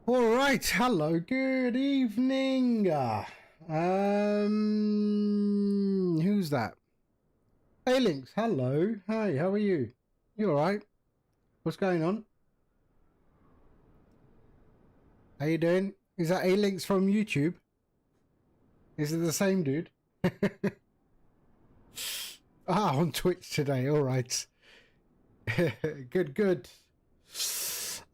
All right, hello, good evening. Who's that? Hey, Links, hello. Hi, how are you? You all right? What's going on? How you doing? Is that A-Links from YouTube? Is it the same dude? On Twitch today, all right. Good.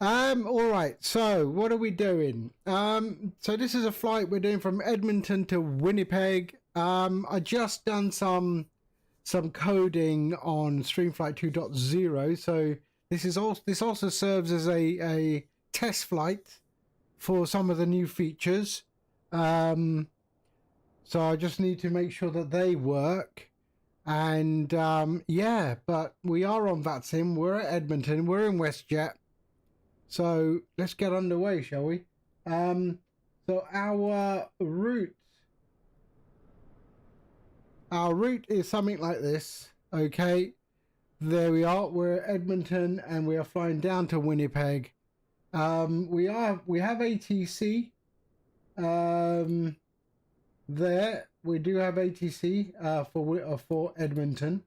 All right, so what are we doing? So this is a flight we're doing from Edmonton to Winnipeg. I just done some coding on Streamflight 2.0, so this also serves as a test flight for some of the new features. So I just need to make sure that they work. And yeah, but we are on VATSIM, we're at Edmonton, we're in Westjet. So let's get underway, shall we? So our route is something like this. Okay, there we are. We're at Edmonton and we are flying down to Winnipeg. We have ATC. There we do have ATC for Edmonton.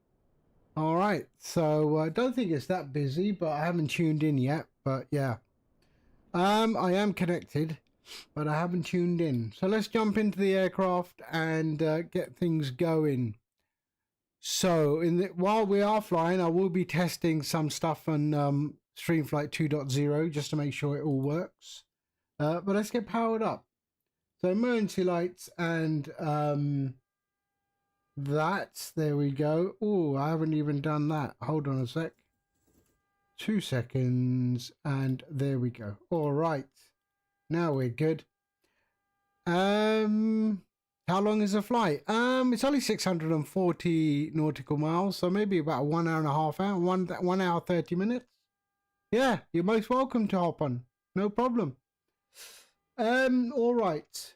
All right, so I don't think it's that busy, but I haven't tuned in yet. But yeah, I am connected, but I haven't tuned in. So let's jump into the aircraft and get things going. So while we are flying, I will be testing some stuff on Streamflight 2.0 just to make sure it all works. But let's get powered up. So emergency lights and there we go. Oh, I haven't even done that. Hold on a sec. 2 seconds and there we go. All right, now we're good. How long is the flight? It's only 640 nautical miles, so maybe about 1 hour and a half hour, 1 hour 30 minutes. Yeah, you're most welcome to hop on, no problem. All right,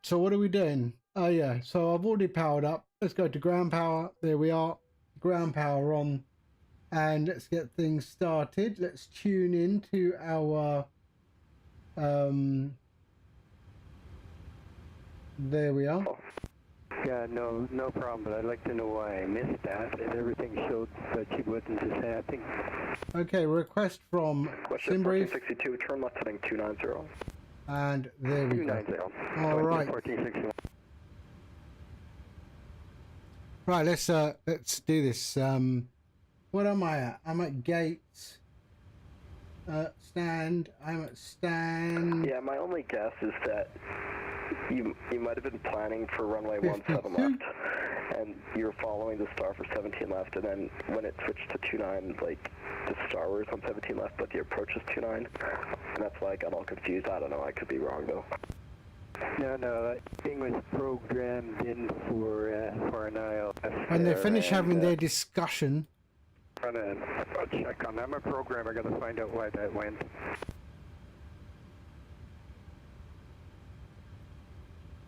so what are we doing? Oh yeah, so I've already powered up. Let's go to ground power. There we are, ground power on. And let's get things started. Let's tune in to our, there we are. Yeah, no problem, but I'd like to know why I missed that. Everything showed that she wasn't to say, I think. Okay, request from Westjet 1462, turn left heading 290. And there we 290. go. All right. 1461. Right, let's do this. What am I at? I'm at gates. Stand. I'm at stand. Yeah, my only guess is that you might have been planning for runway 17 left, and you're following the star for 17 left, and then when it switched to 29, like the star was on 17 left, but the approach is 29, and that's why I got all confused. I don't know. I could be wrong though. No, that thing was programmed in for an ILS. When they finish having their discussion. I'll check on that. I'm a programmer, gotta find out why that went.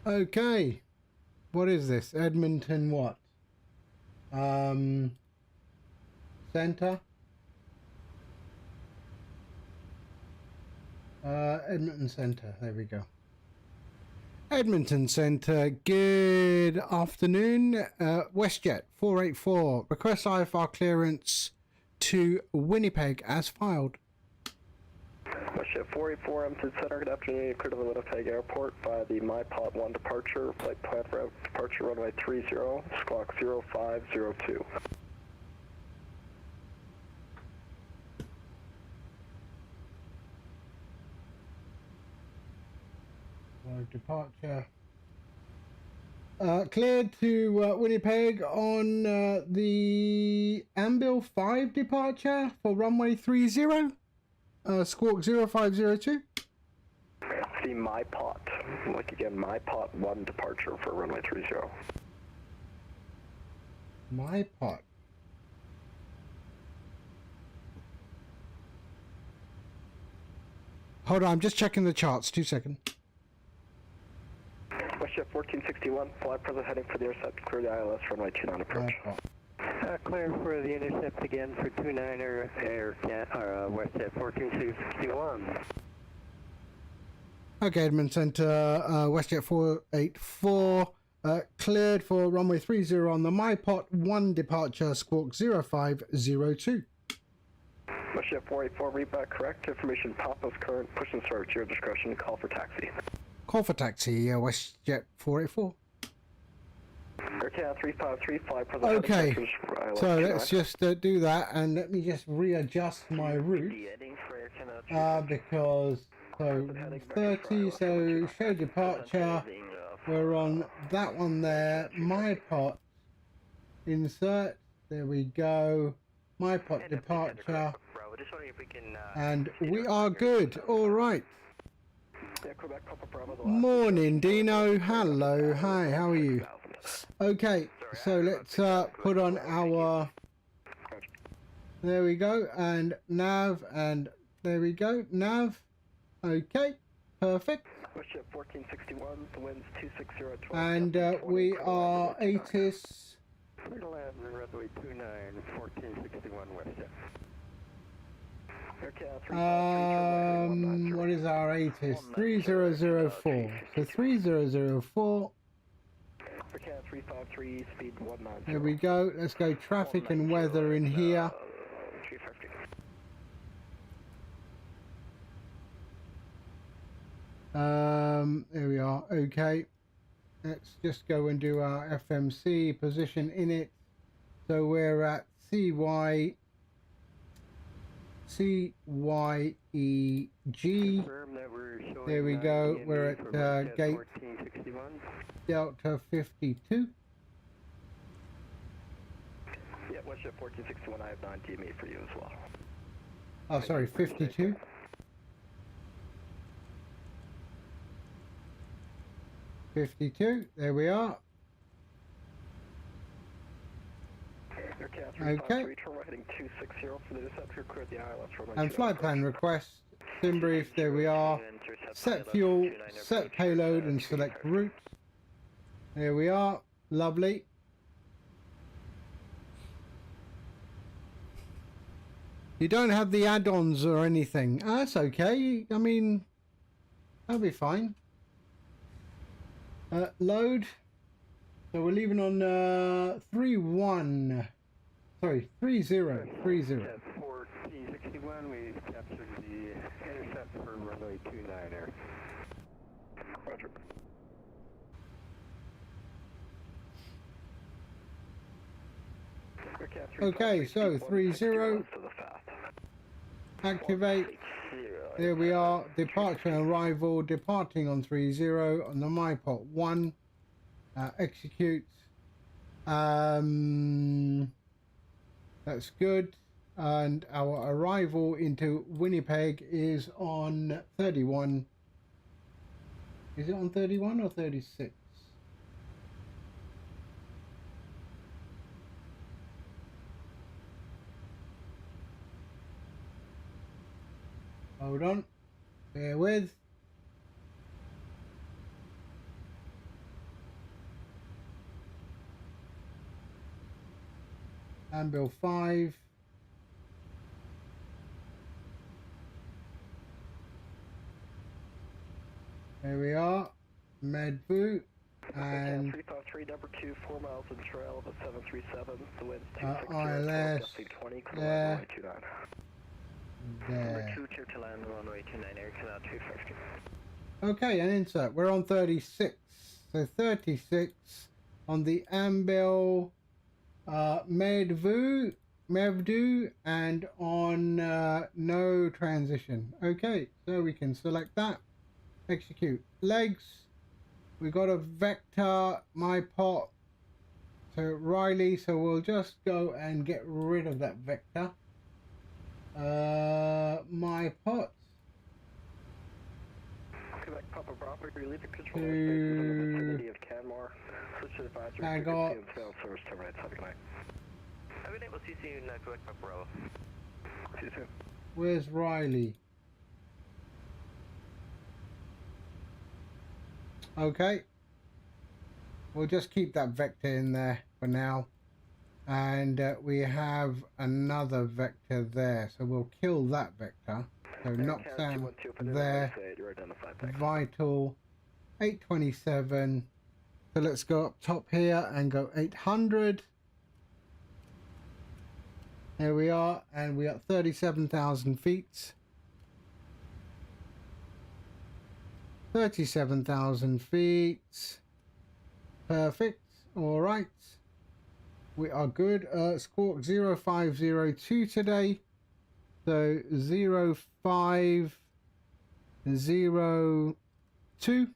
Okay. What is this? Edmonton what? Center? Edmonton Center. There we go. Edmonton Center, good afternoon. Westjet 484, request IFR clearance to Winnipeg as filed. Westjet 484, Edmonton Center, good afternoon. Clear to the Winnipeg Airport by the MyPod 1 departure. Flight plan for departure runway 30, squawk 0502. Departure cleared to Winnipeg on the Ambil 5 departure for runway 30, squawk 0502. The MyPod, like again, MyPod 1 departure for runway 30. MyPod. Hold on, I'm just checking the charts. 2 seconds. Westjet 1461, fly present heading for the intercept, clear the ILS runway 29 approach. Clear for the intercept again for 29er Westjet 14661. Okay, Edmonton to Westjet 484. Cleared for runway 30 on the MyPot 1 departure, squawk 0502. Westjet 484, read back correct. Information Papa's current push and start at your discretion. Call for taxi. Call for taxi, Westjet 484. AirCat 353, fly present. Okay, so let's just do that, and let me just readjust my route because so 30, so show departure, we're on that one there, MyPot, insert, there we go, MyPot departure, and we are good. All right. Morning, Dino. Hello. Hi, how are you? Okay, so let's put on our, there we go, and nav, and there we go, nav. Okay, perfect. Westjet 1461, the wind's 260. And we are ATIS. Clear to land runway 29, 1461 Westjet. What is our ATIS? 3004. So 3004. 353, speed 190. There we go. Let's go traffic and weather in here. 350. There we are. Okay. Let's just go and do our FMC position in it. So we're at CYEG. There we go. We're at gate Delta 52. Yeah, Westjet 1461, I have 9 DME for you as well. Oh, sorry, 52. There we are. Okay. And flight plan request, sim brief, there we are. Set fuel, set payload and select route. There we are, lovely. You don't have the add-ons or anything. That's okay, I mean, that'll be fine. Load. So we're leaving on 3-1. Sorry, 3-0. 3-0. 1461, we captured the intercept for runway 29er. Roger. Okay, so 3-0. Activate. There we are. Departure and arrival. Departing on 3-0 on the MyPot 1. Execute. That's good. And our arrival into Winnipeg is on 31. Is it on 31 or 36? Hold on. Bear with. Ambil 5. There we are. Medvu and 353 number 2, 4 miles in trail of a 737. The wind's ILS 20, there. Number 2, clear to land runway 29, air canal 250. Okay, and insert. We're on 36. So 36 on the Ambil Medvu, and on no transition. Okay, so we can select that. Execute. Legs. We got a vector, MyPot. So Riley, so we'll just go and get rid of that vector. MyPot. Quebec Papa Bravo, you leave the control to of Canmore. Switch to advisory. I got service to right. Have a good night. Have a good night. We'll see you soon, Quebec Papa Bravo. See you soon. Where's Riley? Okay. We'll just keep that vector in there for now. And we have another vector there, so we'll kill that vector. So knockdown there, vital 827. So let's go up top here and go 800. There we are, and we are 37,000 feet. 37,000 feet. Perfect. All right. We are good. Squawk 0502 today. So 0502.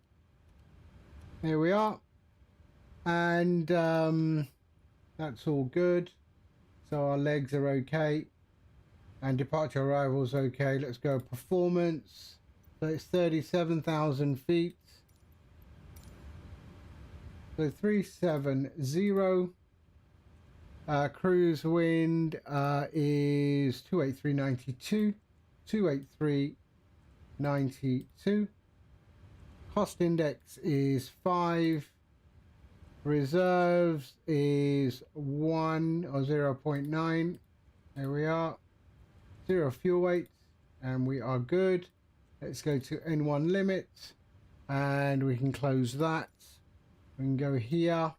Here we are. And that's all good. So our legs are okay. And departure arrival's okay. Let's go performance. So it's 37,000 feet. So 370. Cruise wind is 283.92. 283.92. Cost index is 5. Reserves is 1 or 0.9. There we are. 0 fuel weight. And we are good. Let's go to N1 limit. And we can close that. We can go here.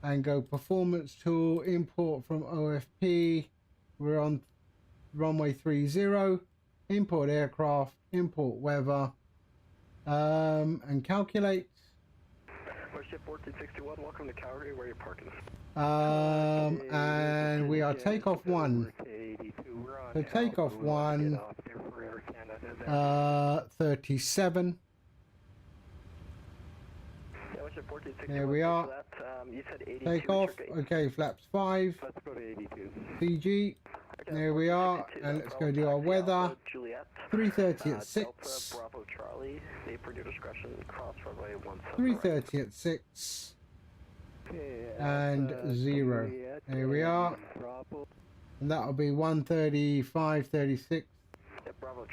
And go performance tool, import from OFP. We're on runway 30. Import aircraft, import weather. And calculate. Westjet 1461, welcome to Calgary, where are you parking? And we are takeoff 1. So takeoff 1, 37. There we are. Take off. Okay, flaps 5. CG. There we are. And let's go do our weather. 3:30 at 6. 3:30 at 6. And 0. There we are. And that'll be 1:35:36.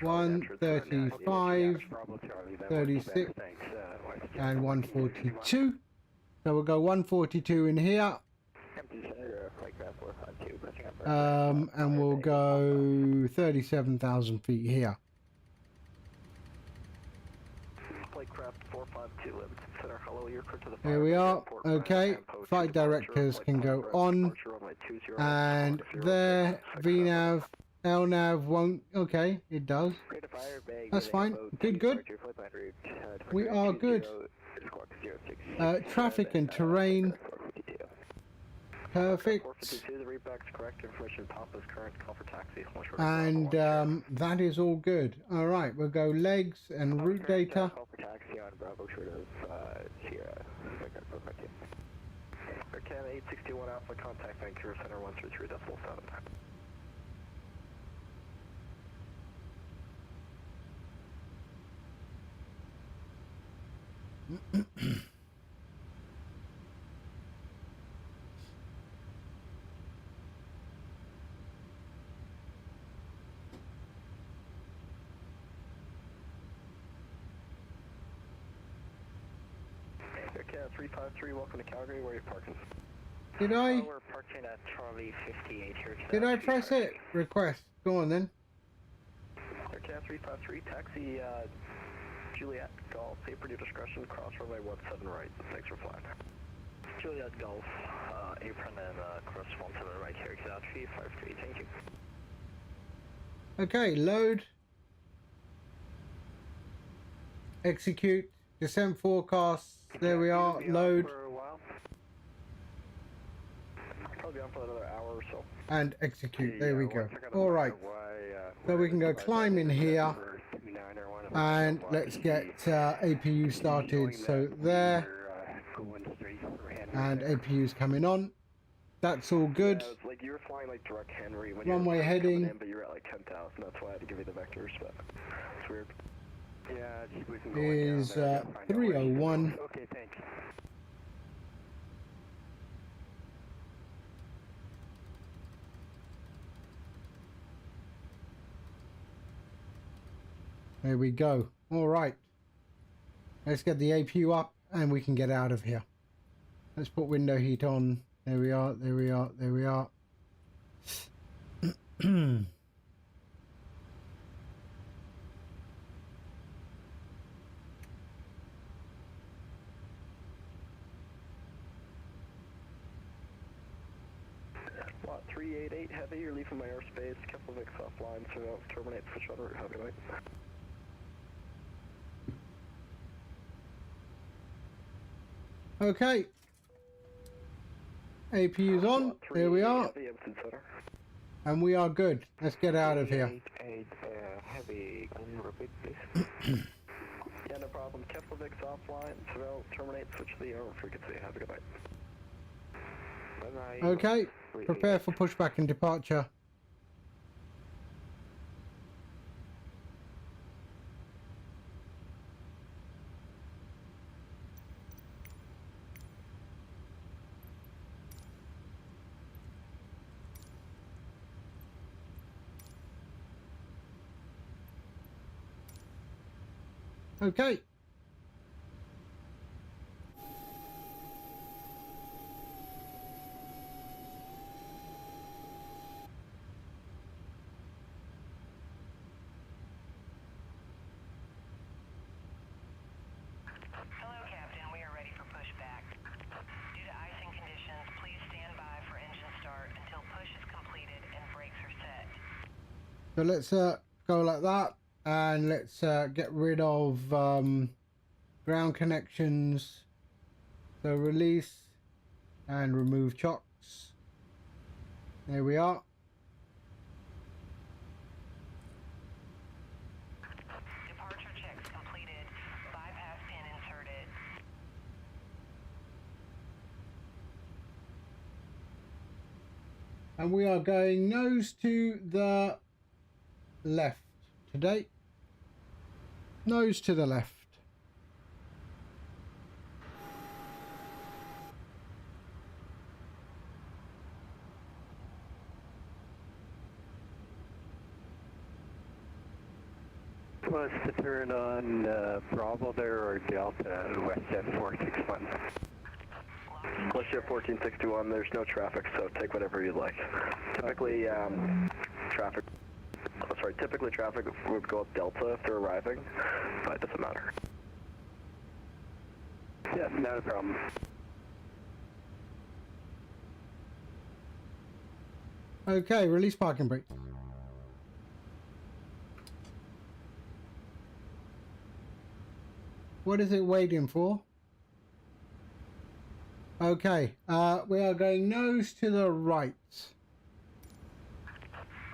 1:35, 36, and 1:42. So we'll go 1:42 in here. And we'll go 37,000 feet here. Here we are. Okay, flight directors can go on. And there, VNAV. LNAV won't. Okay, it does. That's fine. Good. We are good. Traffic and terrain. Perfect. And that is all good. All right, we'll go legs and route data. Okay, 861 Alpha, contact Vancouver Center 133.7. Okay, 353, welcome to Calgary, where are you parking? Did I? We're parking at Charlie 58 here. Did I press it? Request. Go on then. Okay, 353, taxi Juliet Golf, apron your discretion, cross runway 17 right. Thanks for flying. Juliet Golf, apron and cross 17 right here, exit 353, thank you. Okay, load. Execute. Descent forecast. There we are. Load. Probably on for another hour or so. And execute. There we go. All right. So we can go climb in here. And let's get APU started. So there. And APU's coming on. That's all good. Yeah, like you were flying like direct Henry when runway heading. In, but you're at like 10,000. That's why I had to give you the vectors, but it's weird. Yeah, we can go is 301. Okay, thanks. There we go. All right. Let's get the APU up and we can get out of here. Let's put window heat on There we are, there we are, there we are. Lot 388 heavy, you're leaving my airspace. Keflavik offline, so terminate switch on route. Have a good night. Okay. APU's on. There we are. Heavy, Edmonton Center. And we are good. Let's get out of here. 388 heavy, can you repeat please? Yeah, no problem. Keflavik's offline, so terminate switch to the air frequency. Have a good night. Bye-bye. Okay. Prepare for pushback and departure. Okay. Hello, Captain. We are ready for pushback. Due to icing conditions, please stand by for engine start until push is completed and brakes are set. So let's go like that, and let's get rid of ground connections. So release and remove chocks. There we are. Departure checks completed. Bypass pin inserted. And we are going nose to the left today. Nose to the left. What's the turn on Bravo there or Delta, Westjet 461? Westjet 1461, there's no traffic, so take whatever you'd like. Typically, typically traffic would go up Delta if they're arriving, but it doesn't matter. Yeah, not a problem. Okay, release parking brake. What is it waiting for? Okay, we are going nose to the right.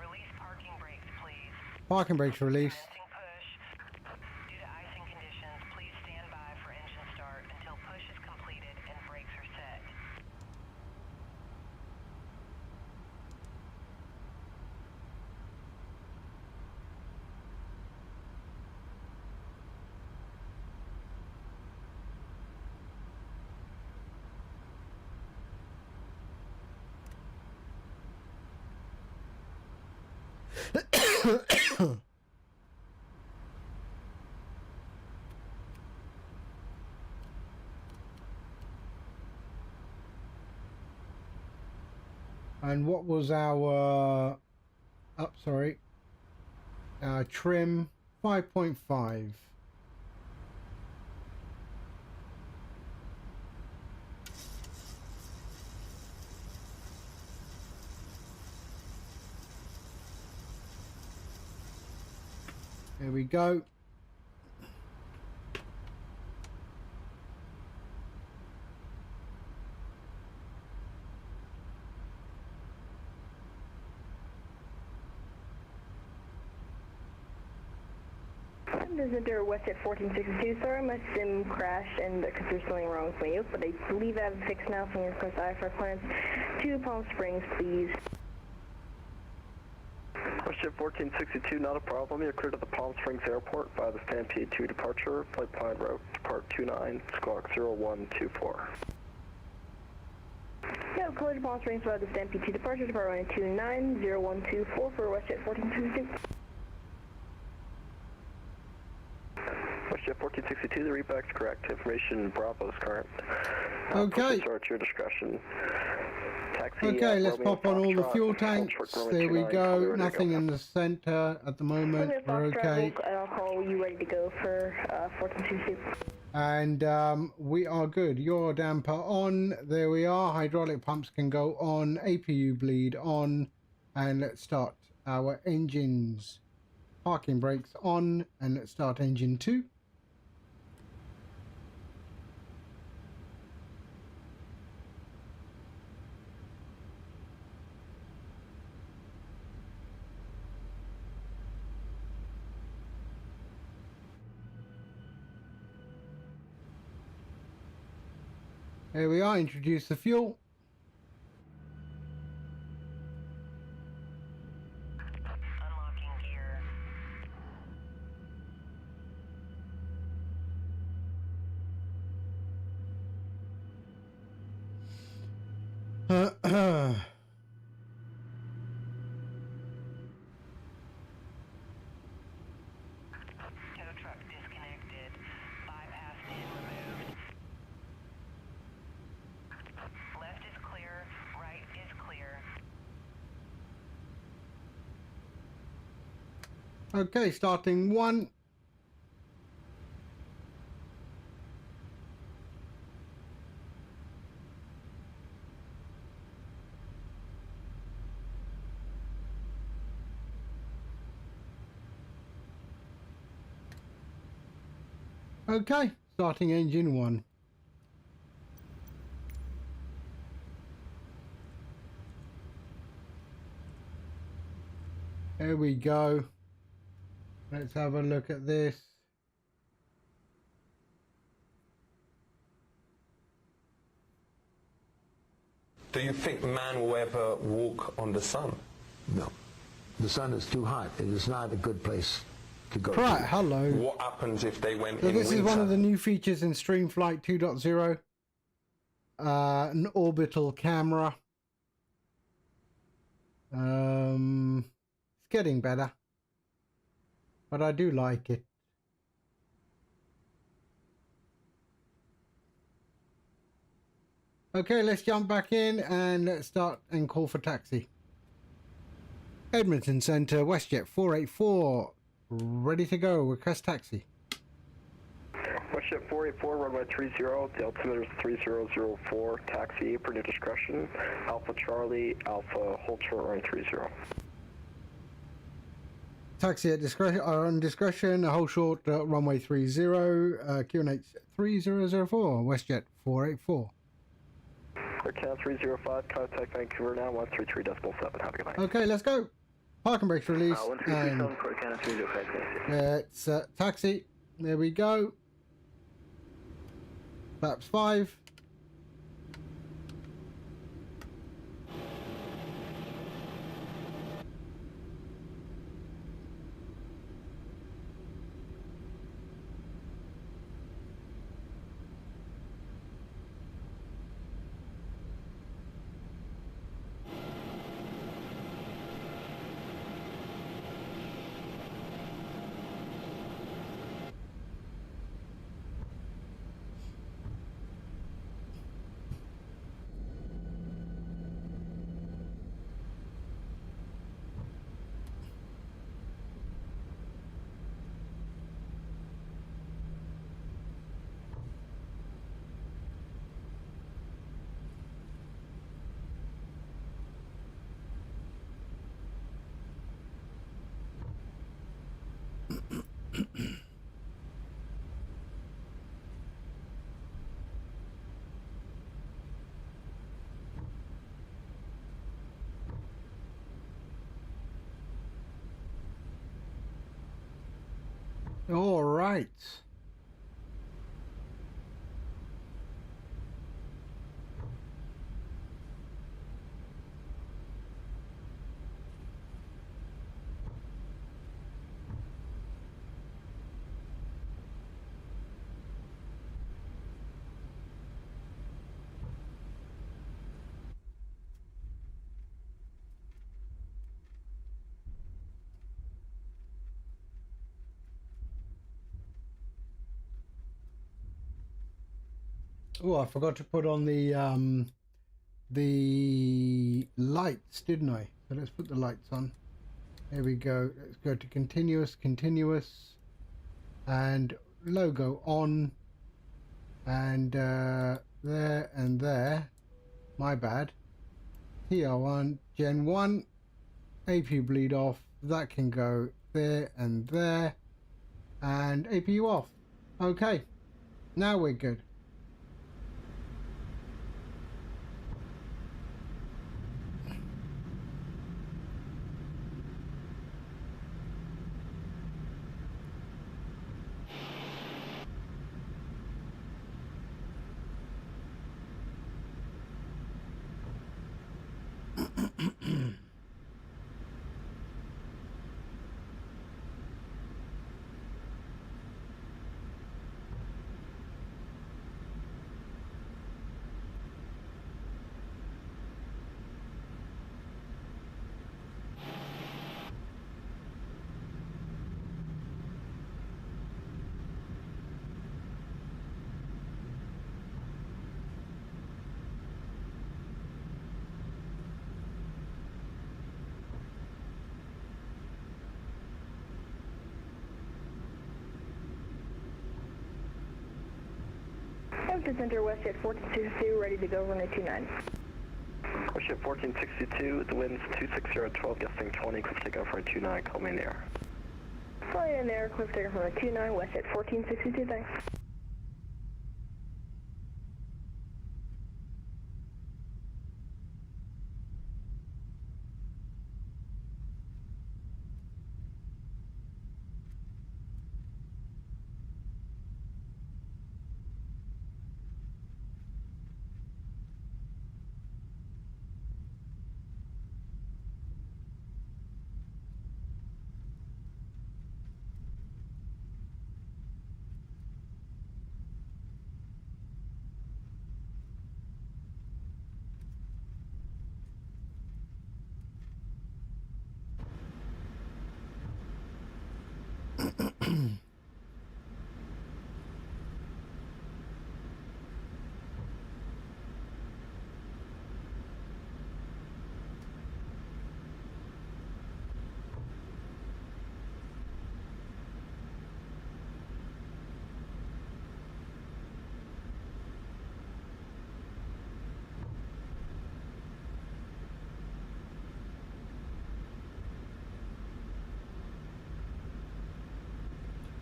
Release parking brakes, please. Parking brakes release. Commencing push. Due to icing conditions, please stand by for engine start until push is completed and brakes are set. And what was our trim? 5.5. There we go. This is Enter Westjet 1462. Sorry, my sim crashed and because there's something wrong with my yoke, but I believe I have it fixed now, so I'm going to request IFR plans to Palm Springs, please. Westjet 1462, not a problem. You're clear to the Palm Springs Airport by the Stampede 2 departure. Flight plan route, depart 29, squawk 0124. Yeah, clear to Palm Springs by the Stampede 2 departure, depart 29, 0124 for Westjet 1462. Westjet 1462, the readback's correct. Information Bravo is current. Okay. Push at your discretion. Taxi, Okay, let's Romeo pop on all the Foxtrot, fuel tanks. Foxtrot, There we Romeo 29, go. call me ready to Nothing go. in the center at the moment. Okay, We're Foxtrot, okay. I'll call you ready to go for 1422. And we are good. Yaw damper on. There we are. Hydraulic pumps can go on. APU bleed on. And let's start our engines. Parking brakes on. And let's start engine 2. There we are. Introduce the fuel. Unlocking gear. Tow truck disconnected. Bypass bin removed. Left is clear. Right is clear. Okay, starting 1. Okay, starting engine 1. There we go. Let's have a look at this. Do you think man will ever walk on the sun? No. The sun is too hot. It is not a good place to go. Right, hello. What happens if they went So in this winter? is one of the new features in Streamflight 2.0. An orbital camera. It's getting better. But I do like it. Okay, let's jump back in and let's start and call for taxi. Edmonton Centre, Westjet 484. Ready to go. Request taxi. Westjet 484, runway 30, the altimeter is 3004, taxi per your discretion, Alpha Charlie, Alpha hold short runway 30. Taxi at discretion, on discretion, hold short, runway 30, QNH 3004, Westjet 484. Account 305, contact Vancouver now, 133.7, have a good night. Okay, let's go. Parking brakes released. And 1337 for account 305, let's taxi. There we go. Flaps 5. All right. Oh, I forgot to put on the the lights, didn't I? So let's put the lights on. There we go. Let's go to continuous, and logo on, and there and there. My bad. TR1, Gen 1, APU bleed off. That can go there and there, and APU off. Okay, now we're good. Edmonton Center, Westjet 1462, ready to go, runway 29. Westjet 1462, the wind's 260 at 12, gusting 20, cliff takeoff runway 29, call me in the air. Flying in the air, cliff takeoff runway 29, Westjet 1462, thanks.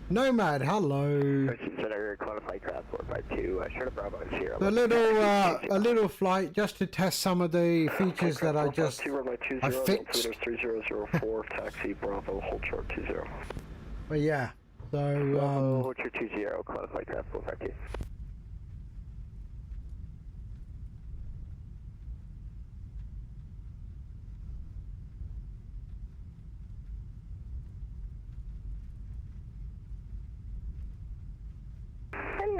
Nomad, hello. A little flight just to test some of the features that I fixed. 3004, taxi Bravo, hold short 20. But yeah, so hold short 20, cloud flight transport 52.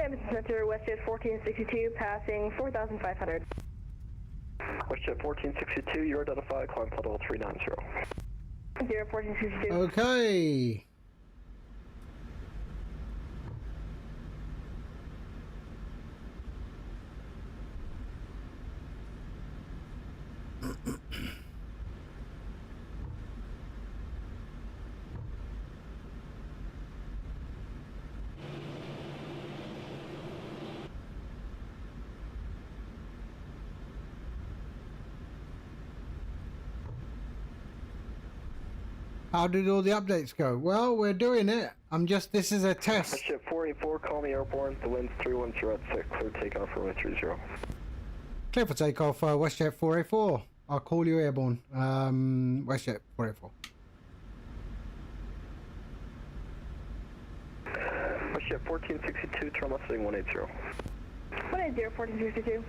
Edmonton Center, Westjet 1462, passing 4,500. Westjet 1462, you're identified, climb flight level 390. 1462. okay. How did all the updates go? Well, we're doing it. This is a test. Westjet 484, call me airborne. The wind's 310 at 6. Clear takeoff for runway 30. Clear for takeoff, Westjet 484. I'll call you airborne. Westjet 484. Westjet 1462, turn left heading 180. 180, 1462.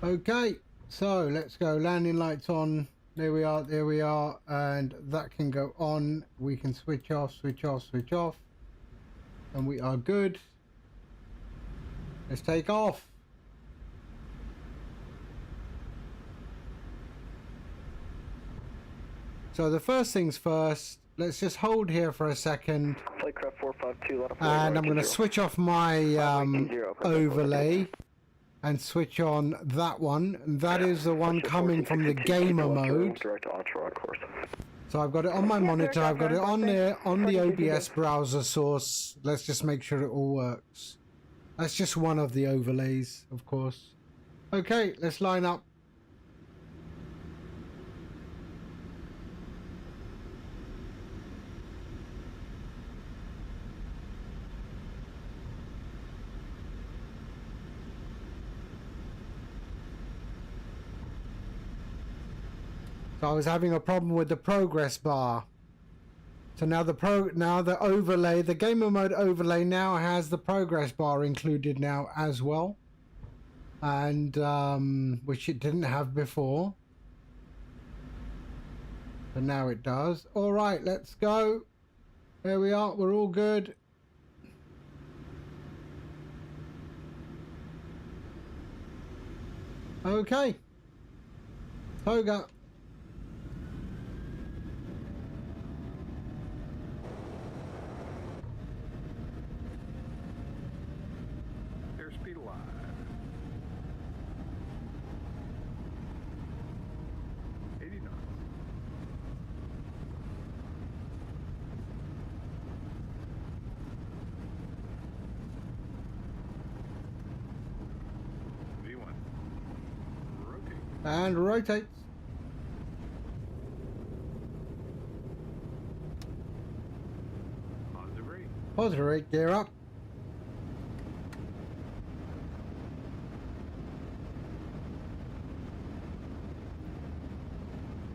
Okay, so let's go. Landing lights on. There we are, and that can go on. We can switch off, and we are good. Let's take off. So the first things first, let's just hold here for a second. Flightcraft 452, And I'm going to switch off my overlay and switch on that one. And that is the one coming from the gamer mode. Direct onshore course. So I've got it on my monitor, I've got it on there, on the OBS browser source. Let's just make sure it all works. That's just one of the overlays, of course. Okay, let's line up. So I was having a problem with the progress bar. So now the overlay, the gamer mode overlay now has the progress bar included now as well. And which it didn't have before. But now it does. All right, let's go. There we are. We're all good. Okay. Toga. Airspeed alive. And rotates. Positive rate. Positive rate, gear up.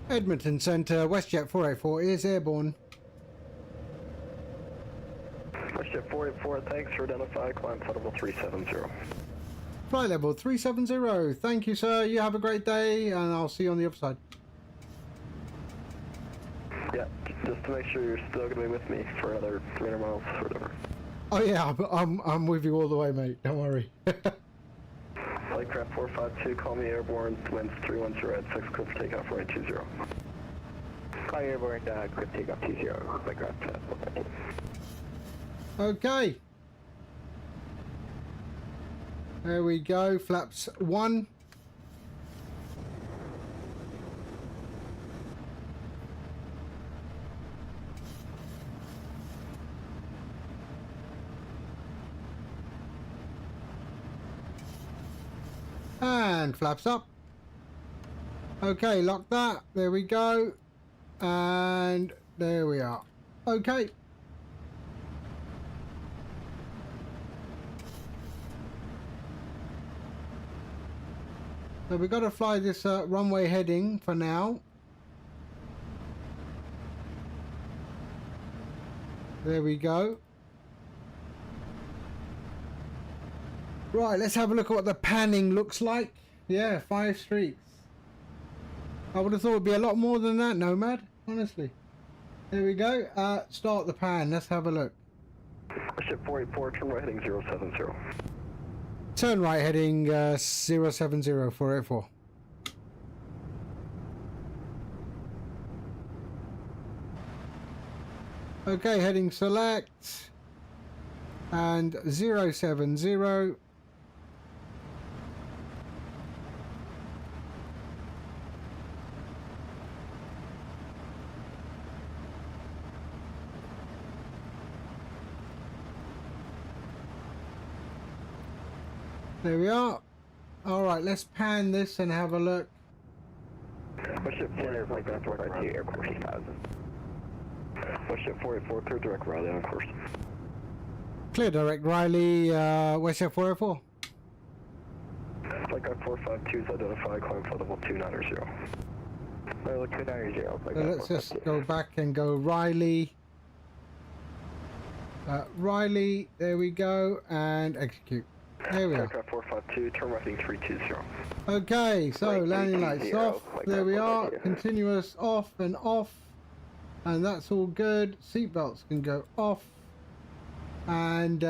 Edmonton Centre, Westjet 484 is airborne. Westjet 484, thanks for identify, climb flight level 370. Flight level 370. Thank you, sir. You have a great day, and I'll see you on the other side. Yeah, just to make sure you're still going to be with me for another 300 miles or whatever. Oh yeah, I'm with you all the way, mate. Don't worry. Flightcraft 452, call me airborne, winds 310 at 6, clear for takeoff, runway 20. Call you airborne, clear for takeoff 20, Flightcraft 452. Okay. There we go, flaps 1. And flaps up. Okay, lock that. There we go. And there we are. Okay. So we've got to fly this runway heading for now. There we go. Right, let's have a look at what the panning looks like. Yeah, 5 streaks. I would have thought it'd be a lot more than that, Nomad, honestly. There we go. Start the pan. Let's have a look. Ship 484, turn right heading 070. Turn right heading 070 484. Okay, heading select and 070. There we are. All right, let's pan this and have a look. Westjet 484, airport 3000. Westjet 484, clear direct Riley on course. Clear direct Riley, Westjet 484. Flight guide 452 is identified, climb flight level 290. Level 290. So let's just go back and go Riley. Riley, there we go, and execute. There we are. Aircraft 452, turn right heading 320. Okay, so landing lights off. There we are. Continuous off and off. And that's all good. Seatbelts can go off. And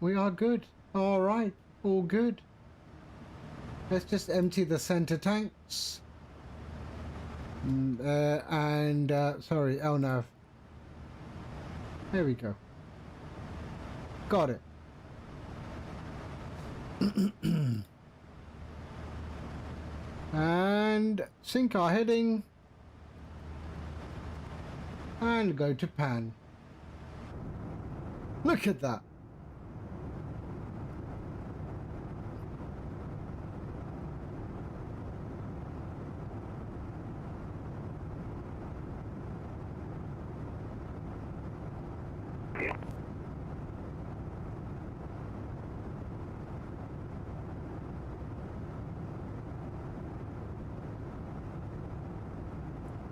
we are good. All right, all good. Let's just empty the center tanks. Sorry, LNAV. There we go. Got it. And sync our heading. And go to pan. Look at that.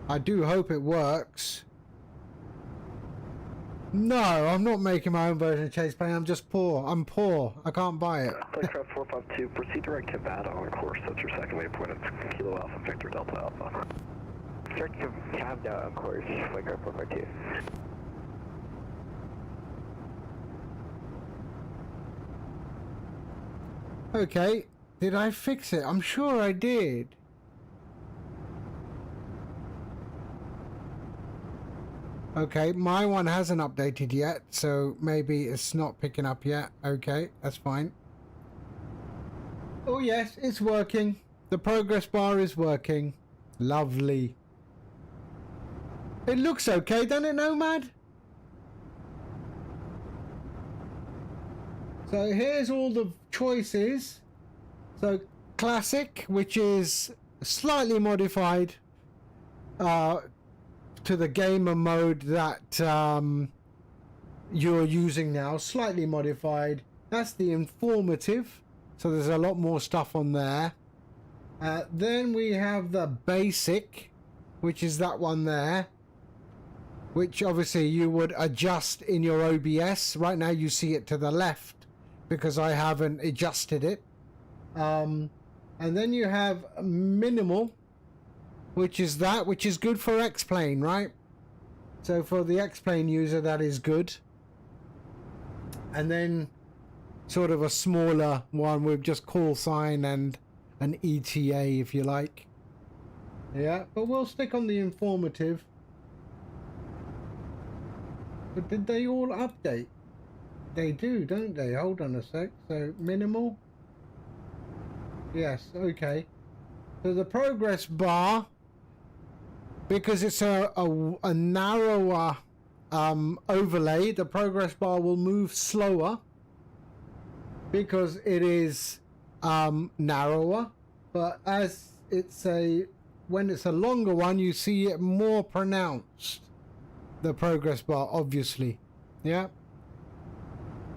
I do hope it works. No, I'm not making my own version of chase plane. I'm just poor. I'm poor. I can't buy it. Flightcraft 452, proceed direct to Nevada on course. That's your second waypoint. It's Kilo Alpha, Victor Delta Alpha. Direct to Cavda on course, Flightcraft 452. Okay, did I fix it? I'm sure I did. Okay, my one hasn't updated yet, so maybe it's not picking up yet. Okay, that's fine. Oh yes, it's working. The progress bar is working. Lovely. It looks okay, doesn't it, Nomad? So here's all the choices. So classic, which is slightly modified to the gamer mode that you're using now, slightly modified. That's the informative, so there's a lot more stuff on there. Then we have the basic, which is that one there, which obviously you would adjust in your OBS. Right now you see it to the left because I haven't adjusted it. And then you have minimal, which is good for X-Plane, right? So for the X-Plane user, that is good. And then sort of a smaller one with just call sign and an ETA, if you like. Yeah, but we'll stick on the informative. But did they all update? They do, don't they? Hold on a sec. So minimal. Yes, okay. So the progress bar, because it's a narrower overlay, the progress bar will move slower because it is narrower. But as it's when it's a longer one, you see it more pronounced, the progress bar, obviously. Yeah.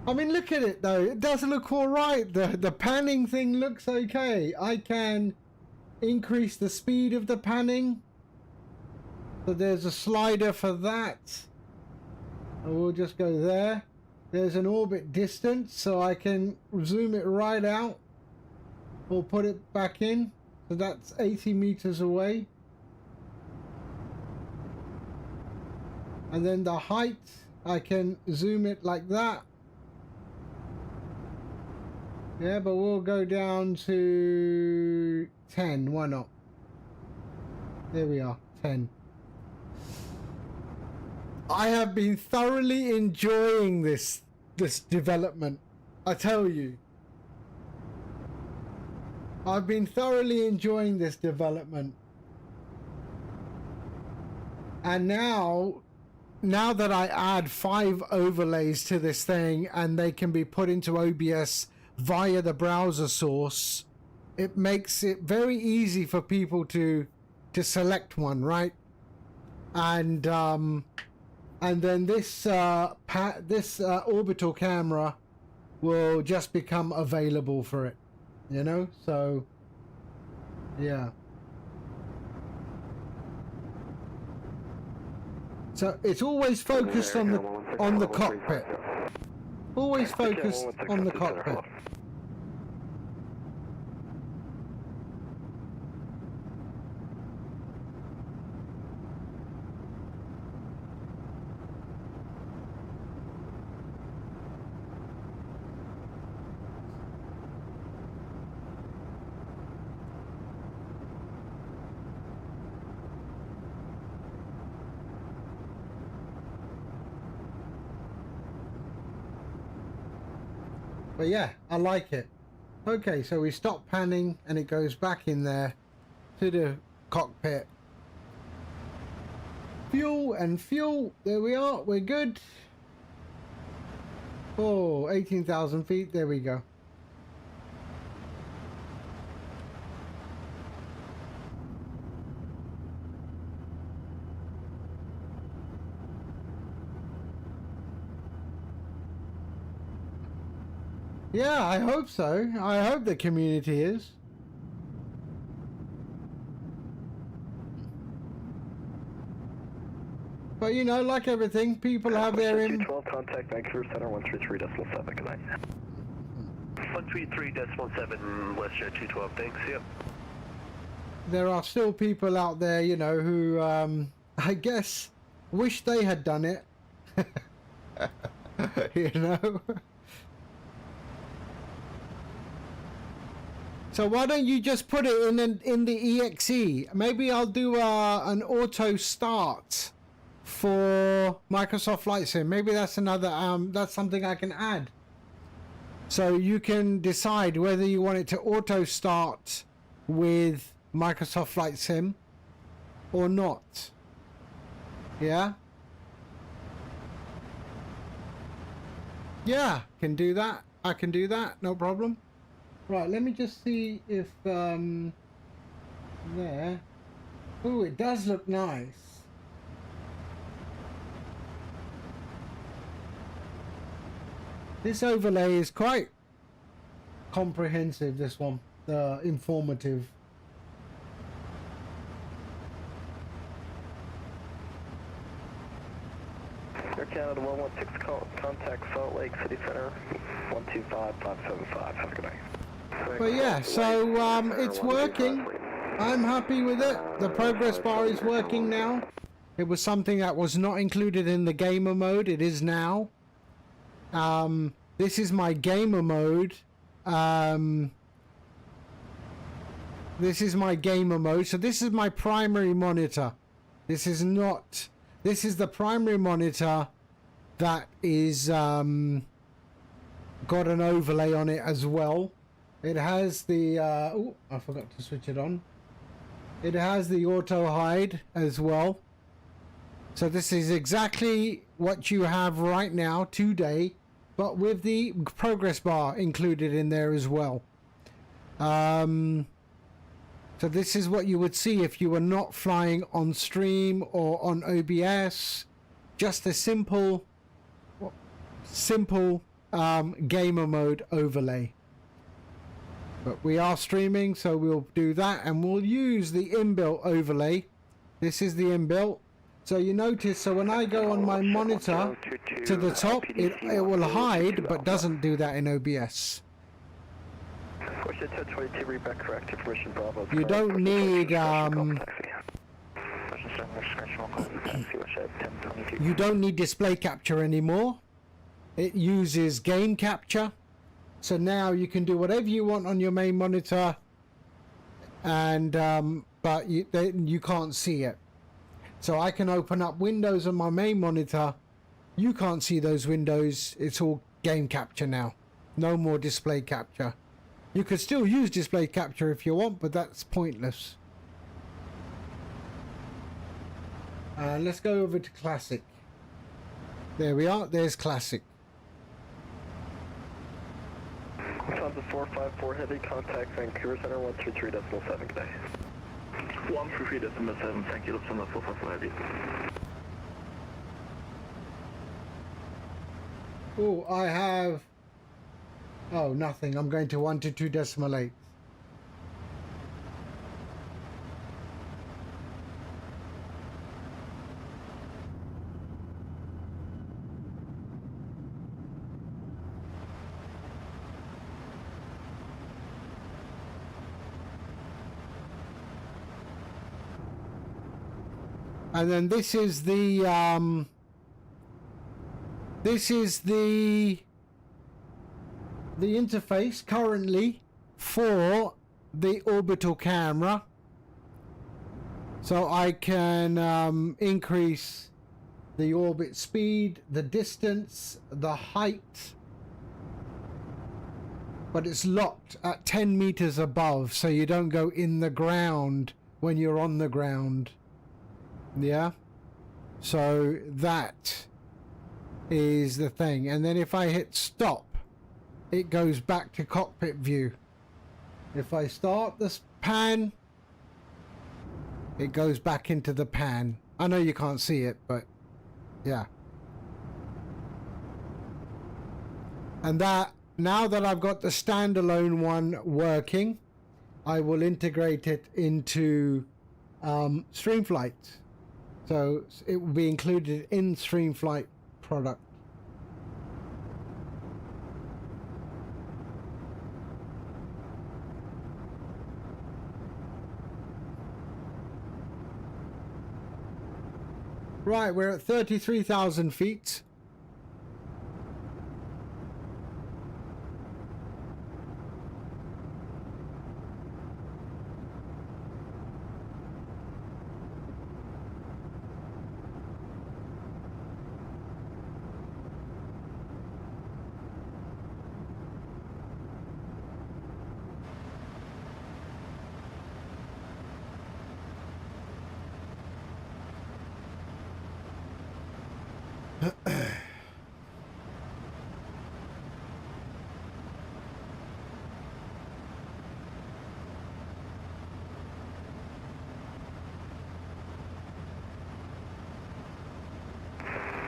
I mean, look at it though. It does look all right. The panning thing looks okay. I can increase the speed of the panning. So there's a slider for that. And we'll just go there. There's an orbit distance, so I can zoom it right out or put it back in. So that's 80 meters away. And then the height, I can zoom it like that. Yeah, but we'll go down to 10. Why not? There we are, 10. I have been thoroughly enjoying this development. I tell you. I've been thoroughly enjoying this development. And now that I add 5 overlays to this thing and they can be put into OBS via the browser source, it makes it very easy for people to select one, right? And then this orbital camera will just become available for it, you know. So yeah, so it's always focused on the cockpit. Always focused on the cockpit. But yeah, I like it. Okay, so we stop panning and it goes back in there to the cockpit. Fuel and fuel. There we are. We're good. Oh, 18,000 feet. There we go. Yeah, I hope so. I hope the community is. But you know, like everything, people have their... 212, contact Vancouver Center 133.7, good night. 133.7, Westjet 212, thanks, yep. There are still people out there, you know, who, I guess, wish they had done it. You know? So why don't you just put it in the EXE? Maybe I'll do an auto start for Microsoft Flight Sim. Maybe that's another that's something I can add. So you can decide whether you want it to auto start with Microsoft Flight Sim or not. Yeah? Yeah, can do that. I can do that, no problem. Right, let me just see if there. Oh, it does look nice. This overlay is quite comprehensive, this one, informative. Air Canada 116, contact Salt Lake City Center 125575, have a good night. But yeah, so it's working. I'm happy with it. The progress bar is working now. It was something that was not included in the gamer mode. It is now. This is my gamer mode. This is my gamer mode. So this is my primary monitor. This is not... This is the primary monitor that is got an overlay on it as well. It has the oh, I forgot to switch it on. It has the auto hide as well. So this is exactly what you have right now today, but with the progress bar included in there as well. So this is what you would see if you were not flying on stream or on OBS. Just a simple gamer mode overlay. But we are streaming, so we'll do that, and we'll use the inbuilt overlay. This is the inbuilt. So you notice, so when I go on my monitor to the top, it will hide, but doesn't do that in OBS. You don't need you don't need display capture anymore. It uses game capture. So now you can do whatever you want on your main monitor, and but you can't see it. So I can open up windows on my main monitor. You can't see those windows. It's all game capture now. No more display capture. You could still use display capture if you want, but that's pointless. Let's go over to classic. There we are. There's classic. Lufthansa 454 heavy, contact Vancouver Center 133.7, good day. 133.7, thank you, Lufthansa 454 heavy. Oh, I have... Oh, nothing. I'm going to 122.8. And then this is the interface currently for the orbital camera. So I can increase the orbit speed, the distance, the height, but it's locked at 10 meters above, so you don't go in the ground when you're on the ground. Yeah, so that is the thing. And then if I hit stop, it goes back to cockpit view. If I start this pan, it goes back into the pan. I know you can't see it, but yeah. And that, now that I've got the standalone one working, I will integrate it into streamflight. So it will be included in streamflight product. Right, we're at 33,000 feet.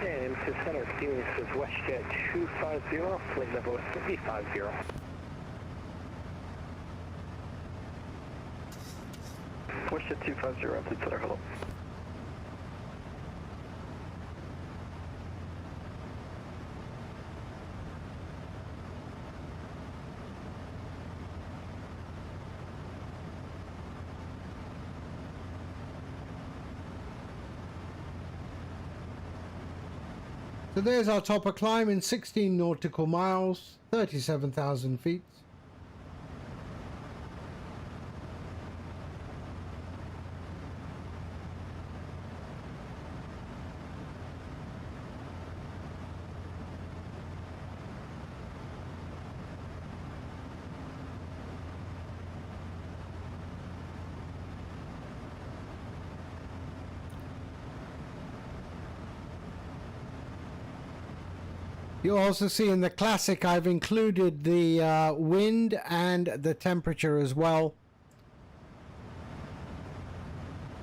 And to center, Steely says Westjet 250, flight level 350. Westjet 250, please center, hello. So there's our topper climb in 16 nautical miles, 37,000 feet. You'll also see in the Classic I've included the wind and the temperature as well.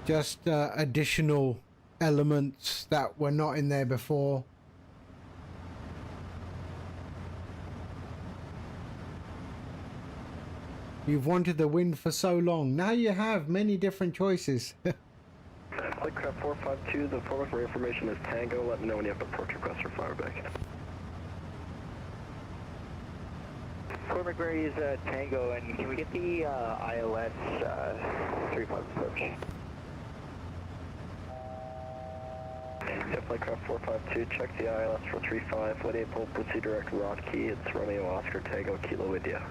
Just additional elements that were not in there before. You've wanted the wind for so long. Now you have many different choices. Flightcraft 452, the format for information is Tango. Let me know when you have approach request for fireback. Corps McRae is Tango, and can we get the ILS 35 approach? Yeah, Flightcraft 452, check the ILS for 35. Let April proceed direct Rod Key. It's Romeo Oscar Tango Kilo India.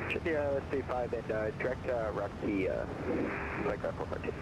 Check the ILS 35 and direct Rod Key, Flightcraft 452.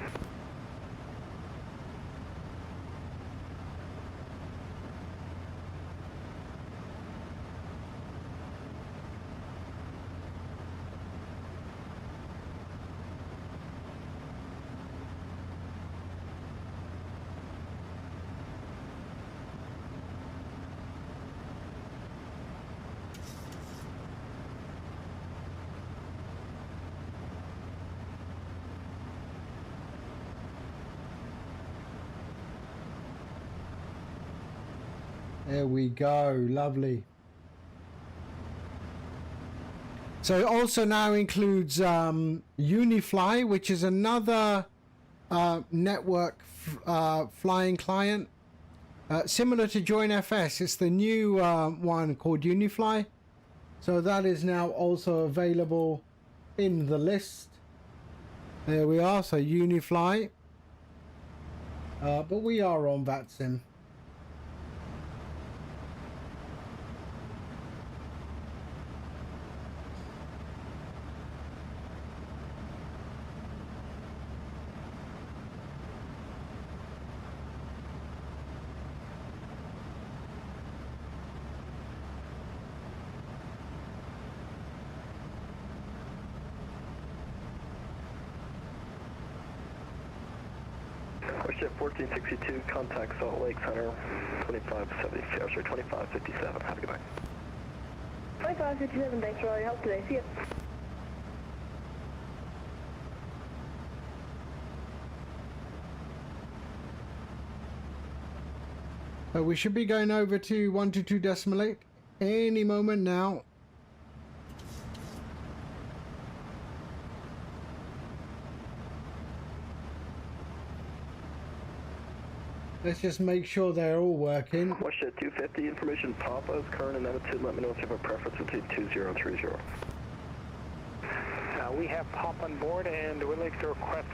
There we go, lovely. So it also now includes Unifly, which is another network flying client. Similar to JoinFS, it's the new one called Unifly. So that is now also available in the list. There we are, so Unifly. But we are on VATSIM. Westjet 1462, contact Salt Lake Center, 2557. Have a good night. 2557, thanks for all your help today. See ya. We should be going over to 122.8 any moment now. Let's just make sure they're all working. Westjet 250, information Papa is current in Edmonton. Let me know if you have a preference between 20 and 30. We have Pop on board and would like to request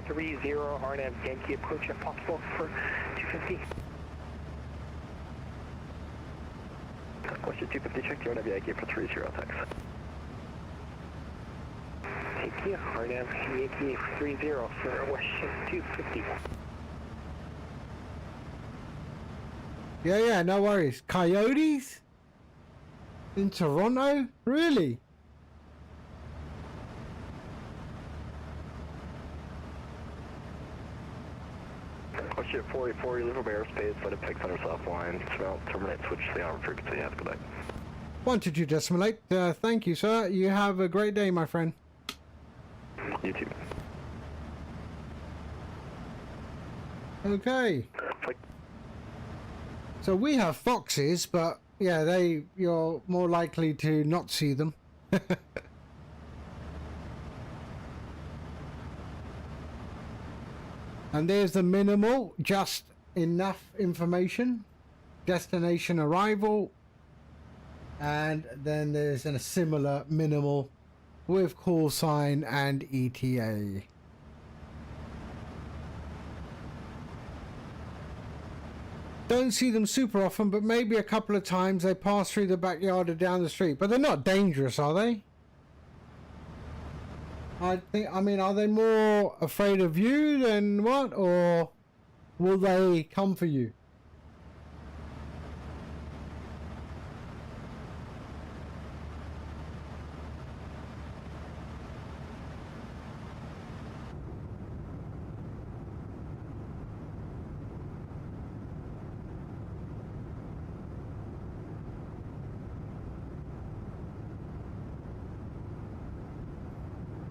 30 RNAV Yankee approach if possible for 250. Westjet 250, check the RNAV Yankee for 30, thanks. Thank you. RNAV Yankee 30 for Westjet 250. Yeah, no worries. Coyotes? In Toronto? Really? Westjet 484, you leave from airspace, Winnipeg Center soft line, terminate, switch to the arm frequency, have a good night. 122.8, thank you, sir. You have a great day, my friend. You too. Okay. So we have foxes, but yeah, you're more likely to not see them. And there's the minimal, just enough information. Destination arrival. And then there's a similar minimal with call sign and ETA. Don't see them super often, but maybe a couple of times they pass through the backyard or down the street. But they're not dangerous, are they? I mean, are they more afraid of you than what? Or will they come for you?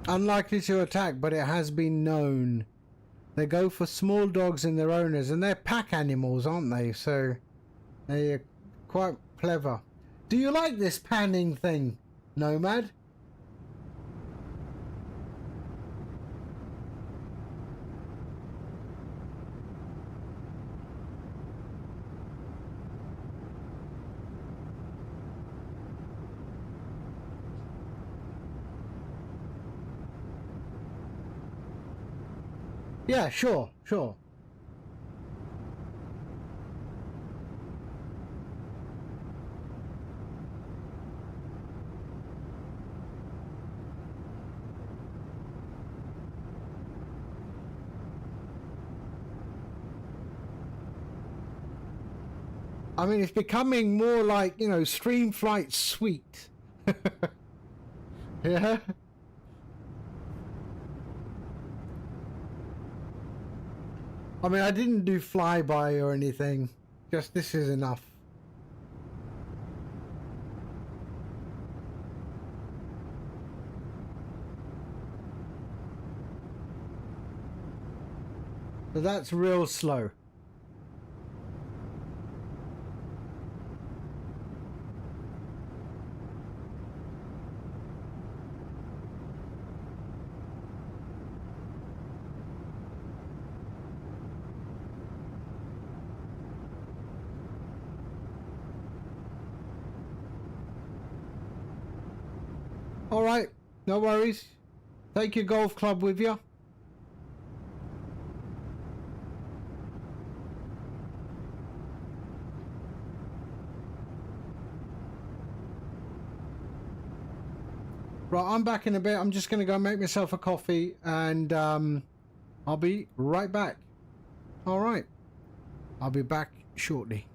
Unlikely to attack, but it has been known. They go for small dogs and their owners, and they're pack animals, aren't they? So they're quite clever. Do you like this panning thing, Nomad? Yeah, sure. I mean, it's becoming more like, you know, streamflight suite. Yeah. I mean, I didn't do flyby or anything. Just this is enough. So that's real slow. All right, no worries. Take your golf club with you. Right, I'm back in a bit. I'm just going to go make myself a coffee and I'll be right back. All right, I'll be back shortly.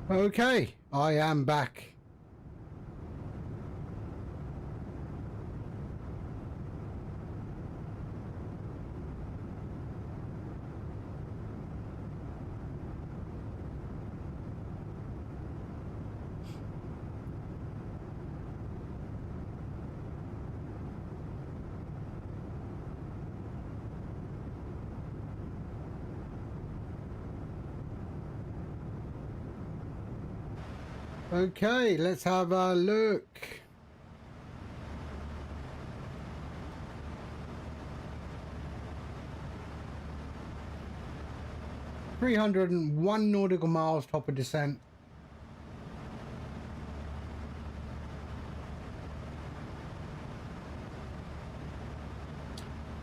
Okay, I am back. Okay, let's have a look. $301 nautical miles, top of descent.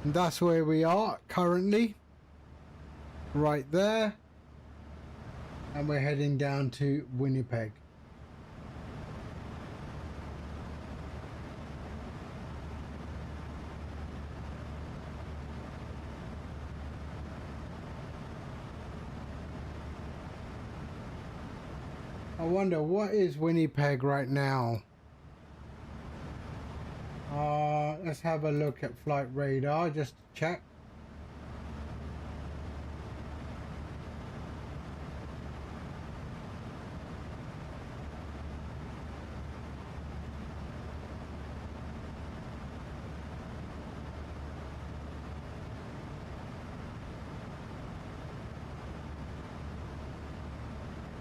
And that's where we are currently. Right there. And we're heading down to Winnipeg. I wonder what is Winnipeg right now. Let's have a look at flight radar just to check.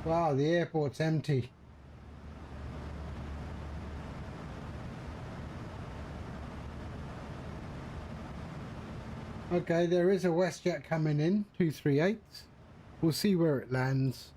Wow, the airport's empty. Okay, there is a Westjet coming in, 238. We'll see where it lands.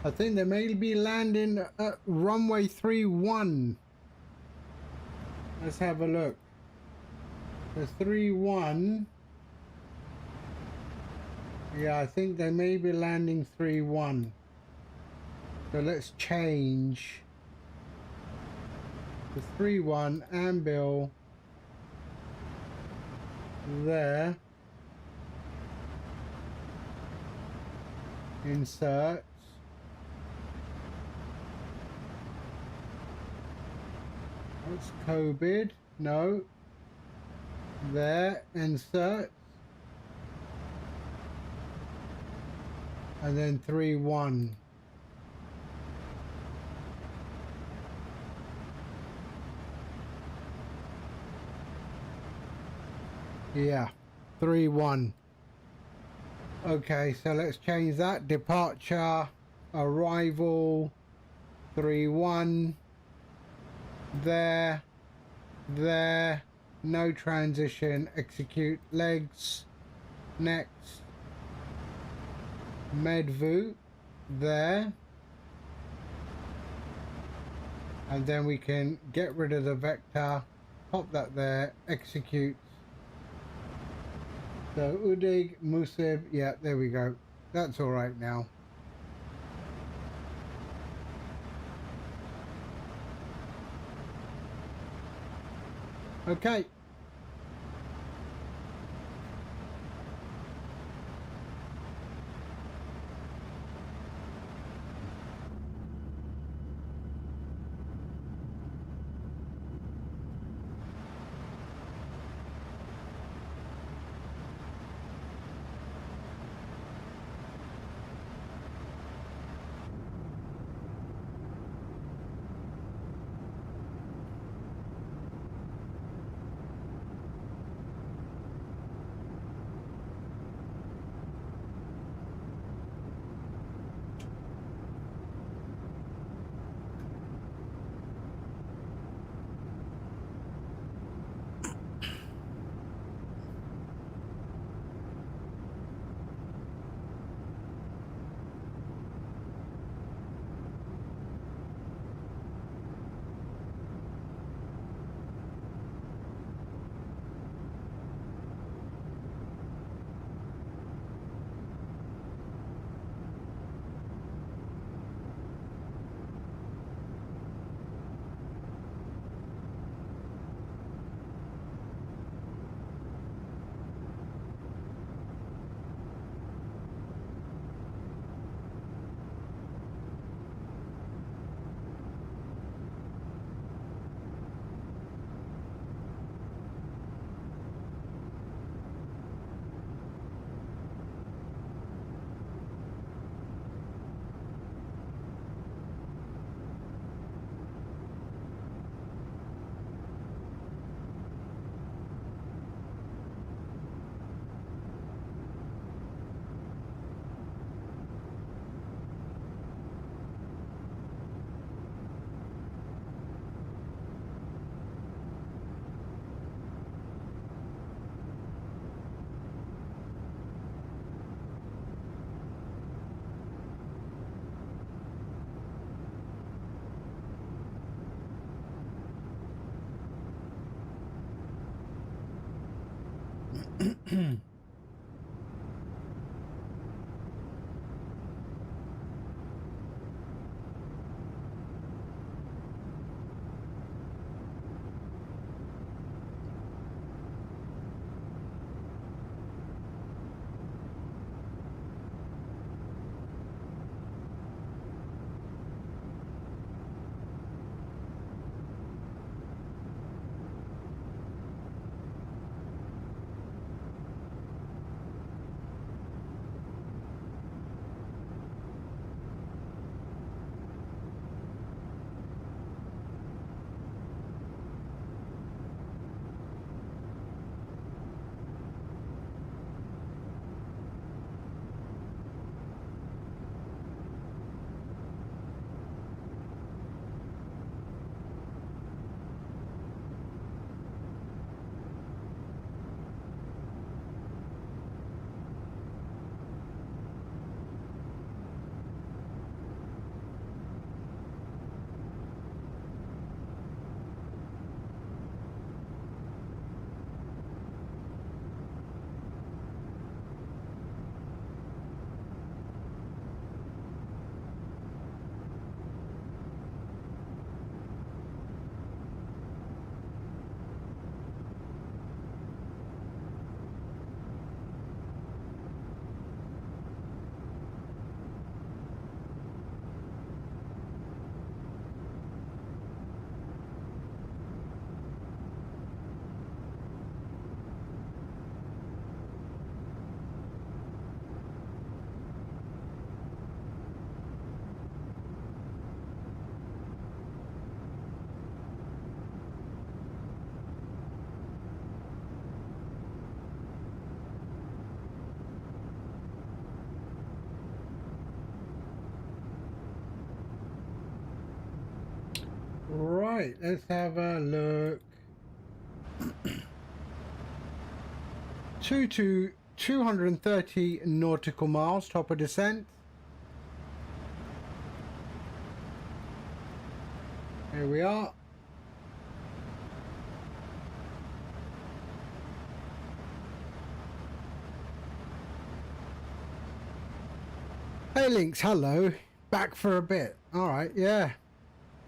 I think they may be landing at runway 31. Let's have a look. The 31. Yeah, I think they may be landing 31. So let's change the 31 ambil there. Insert. What's COVID? No. There, insert. And then 3-1. Yeah, 3-1. Okay, so let's change that. Departure, arrival, 3-1. There, no transition, execute legs, next, medvu, there, and then we can get rid of the vector, pop that there, execute. So Udig, Musib, yeah, there we go. That's all right now. Okay. Right, let's have a look. 230 nautical miles, top of descent. Here we are. Hey Lynx, hello. Back for a bit. Alright, yeah.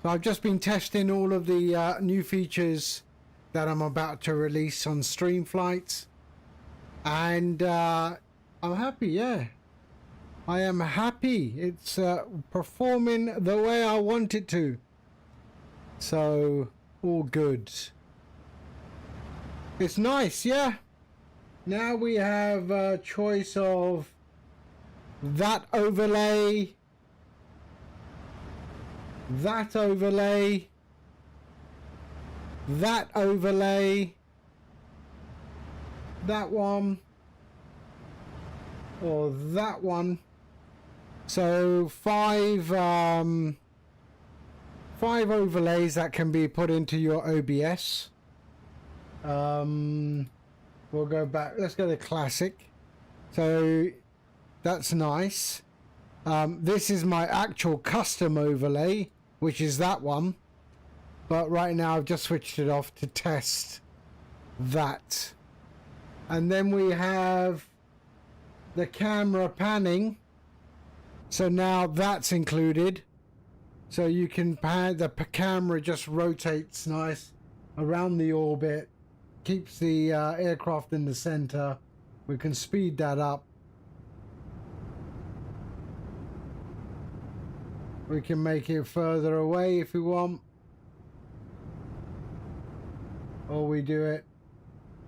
So I've just been testing all of the new features that I'm about to release on streamflight. And I'm happy, yeah. I am happy. It's performing the way I want it to. So, all good. It's nice, yeah. Now we have a choice of that overlay, that overlay, that overlay, that one, or that one. So five overlays that can be put into your OBS. We'll go back. Let's go to classic. So that's nice. This is my actual custom overlay, which is that one. But right now I've just switched it off to test that. And then we have the camera panning. So now that's included. So you can pan, the camera just rotates nice around the orbit, keeps the aircraft in the center. We can speed that up. We can make it further away if we want. Or we do it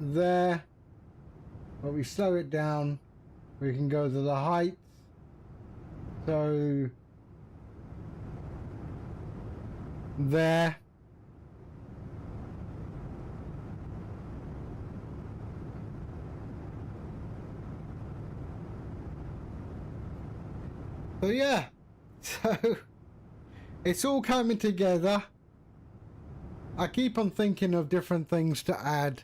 there. But we slow it down. We can go to the height. So there. So yeah. So it's all coming together. I keep on thinking of different things to add.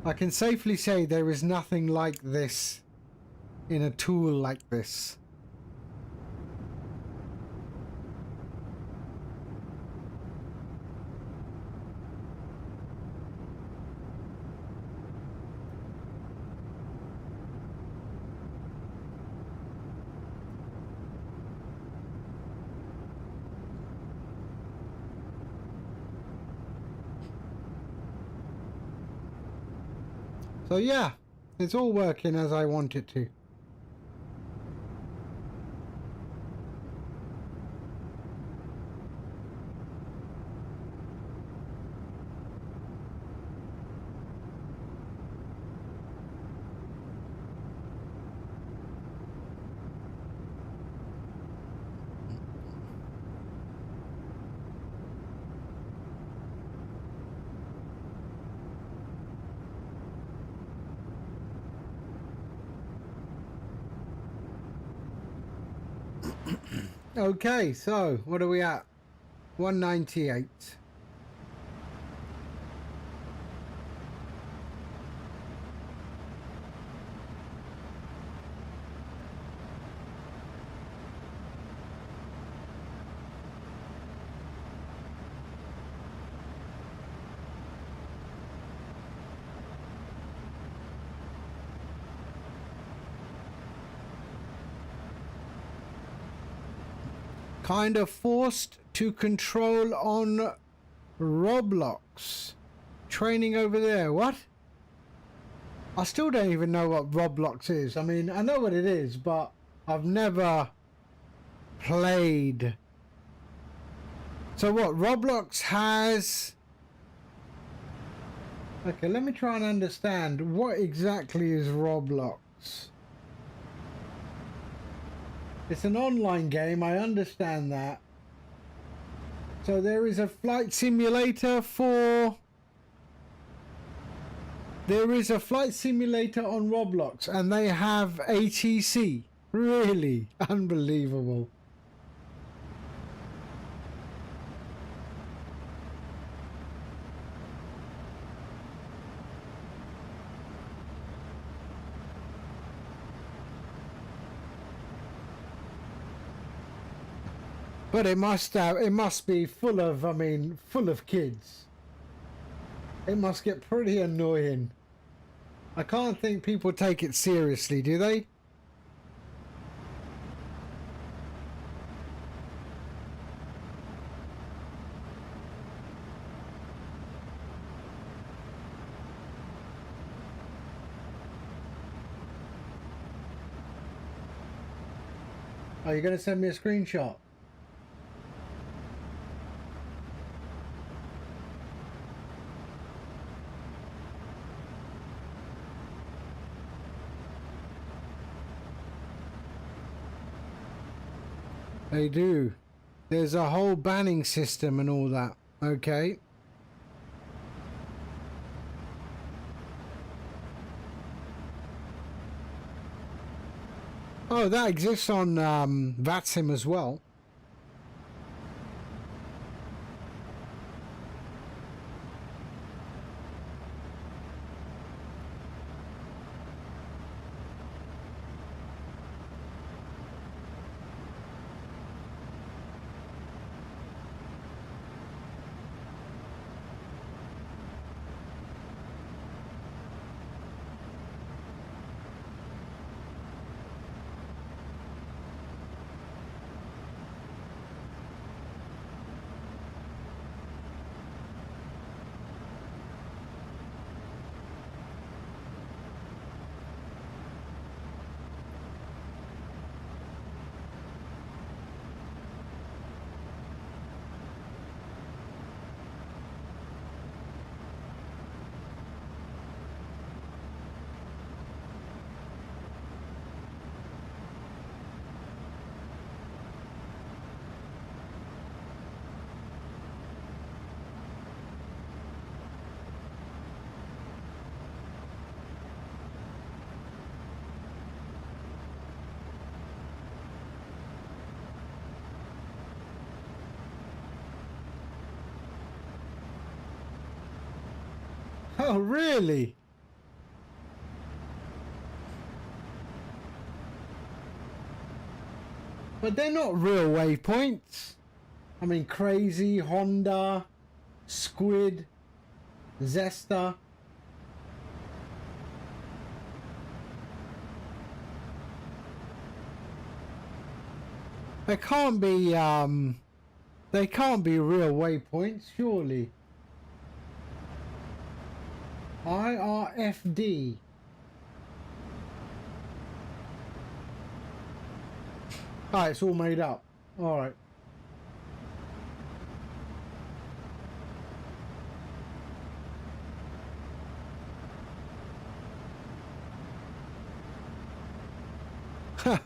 I can safely say there is nothing like this in a tool like this. So yeah, it's all working as I want it to. Okay, so what are we at? 198. Kind of forced to control on Roblox. Training over there. What? I still don't even know what Roblox is. I mean, I know what it is, but I've never played. So what? Roblox has... Okay, let me try and understand. What exactly is Roblox? It's an online game, I understand that. So there is a flight simulator for... There is a flight simulator on Roblox and they have ATC. Really? Unbelievable. But it must be full of, I mean, full of kids. It must get pretty annoying. I can't think people take it seriously, do they? Are you going to send me a screenshot? They do. There's a whole banning system and all that. Okay. Oh, that exists on VATSIM as well. Oh, really? But they're not real waypoints. I mean, Crazy, Honda, Squid, Zesta. They can't be real waypoints, surely. IRFD. Oh, it's all made up. All right. Huh.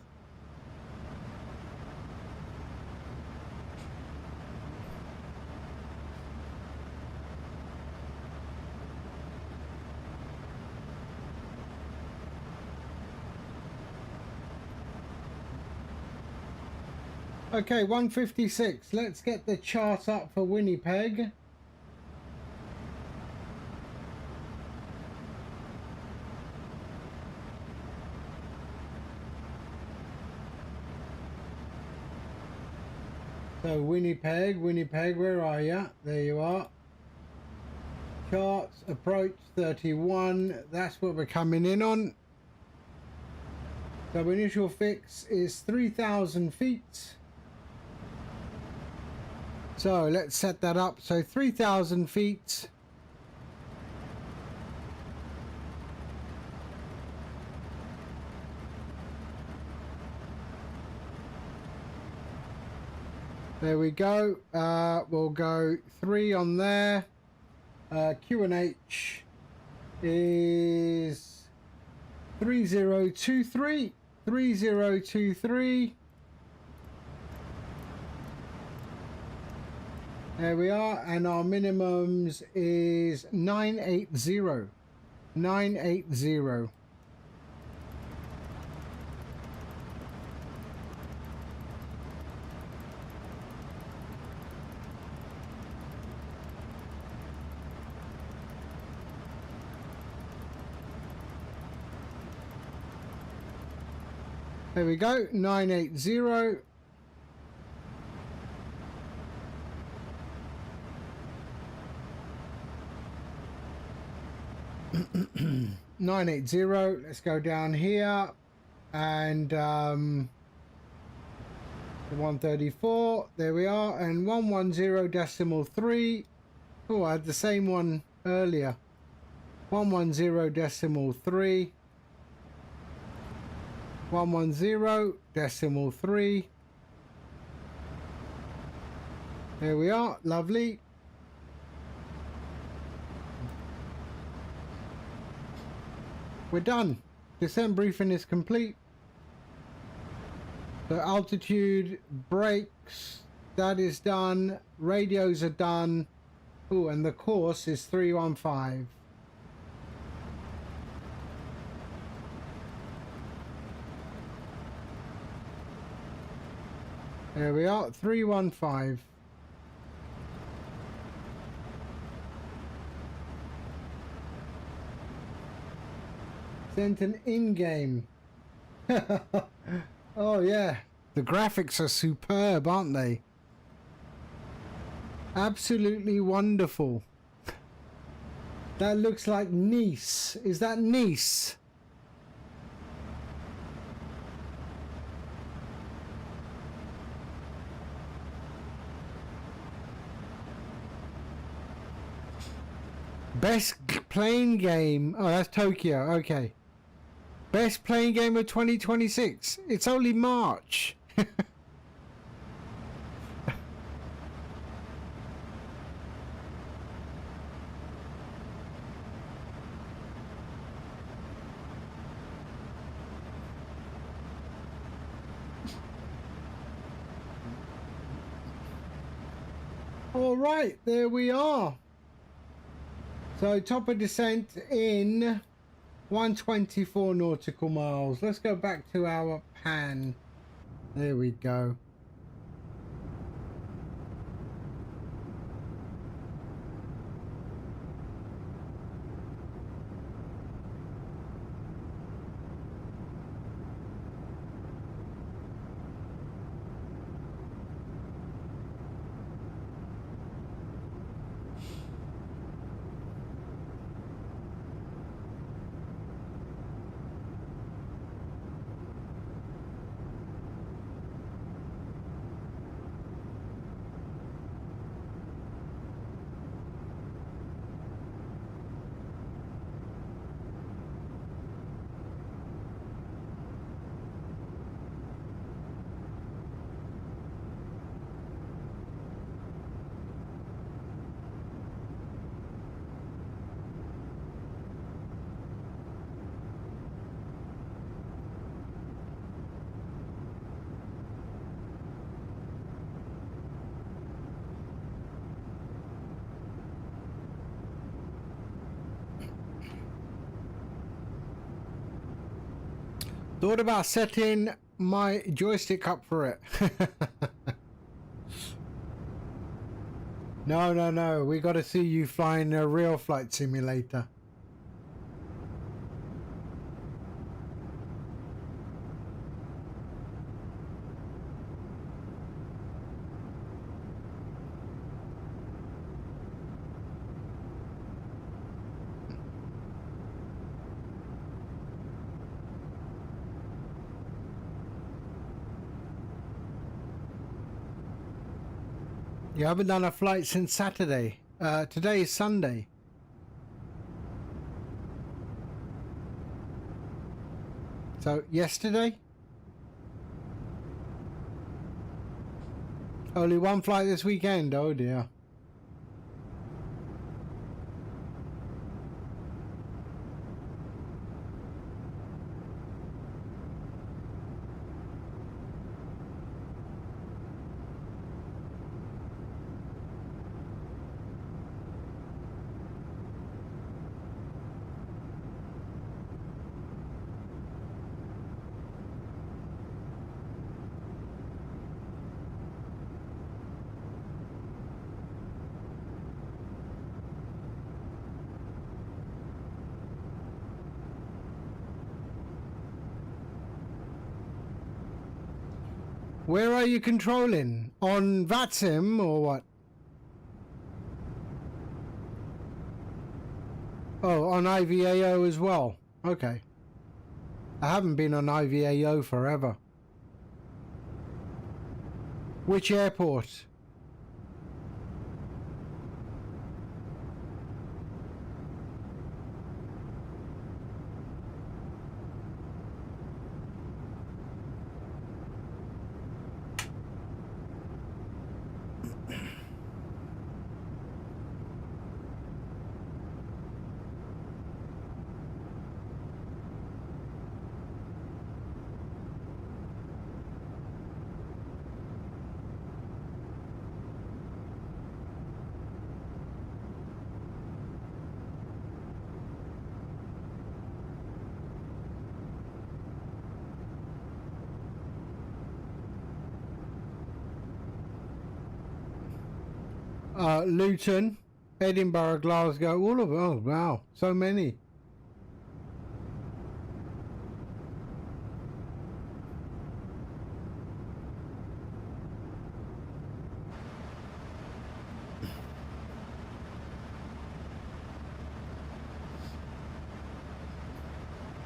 Okay, 156. Let's get the chart up for Winnipeg. So Winnipeg, where are you? There you are. Charts, approach 31. That's what we're coming in on. So initial fix is 3,000 feet. So let's set that up. So 3,000 feet. There we go. We'll go 3 on there. QNH is 3023. 3023. There we are, and our minimums is 980. 980. There we go, 980. Let's go down here and 134. There we are, and 110.3. Oh, I had the same one earlier. 110.3. 110.3. There we are, lovely. We're done. Descent briefing is complete. The altitude, brakes, that is done. Radios are done. Oh, and the course is 315. There we are, 315. Sent an in-game. Oh yeah, the graphics are superb, aren't they? Absolutely wonderful. That looks like Nice. Is that Nice? Best playing game. Oh, that's Tokyo. Okay. Best playing game of 2026. It's only March. All right, there we are. So top of descent in 124 nautical miles. Let's go back to our pan. There we go. Thought about setting my joystick up for it. No. We got to see you flying a real flight simulator. You haven't done a flight since Saturday. Today is Sunday. So, yesterday? Only one flight this weekend. Oh dear. Where are you controlling? On VATSIM or what? Oh, on IVAO as well. Okay. I haven't been on IVAO forever. Which airport? Luton, Edinburgh, Glasgow, all of them. Oh, wow, so many.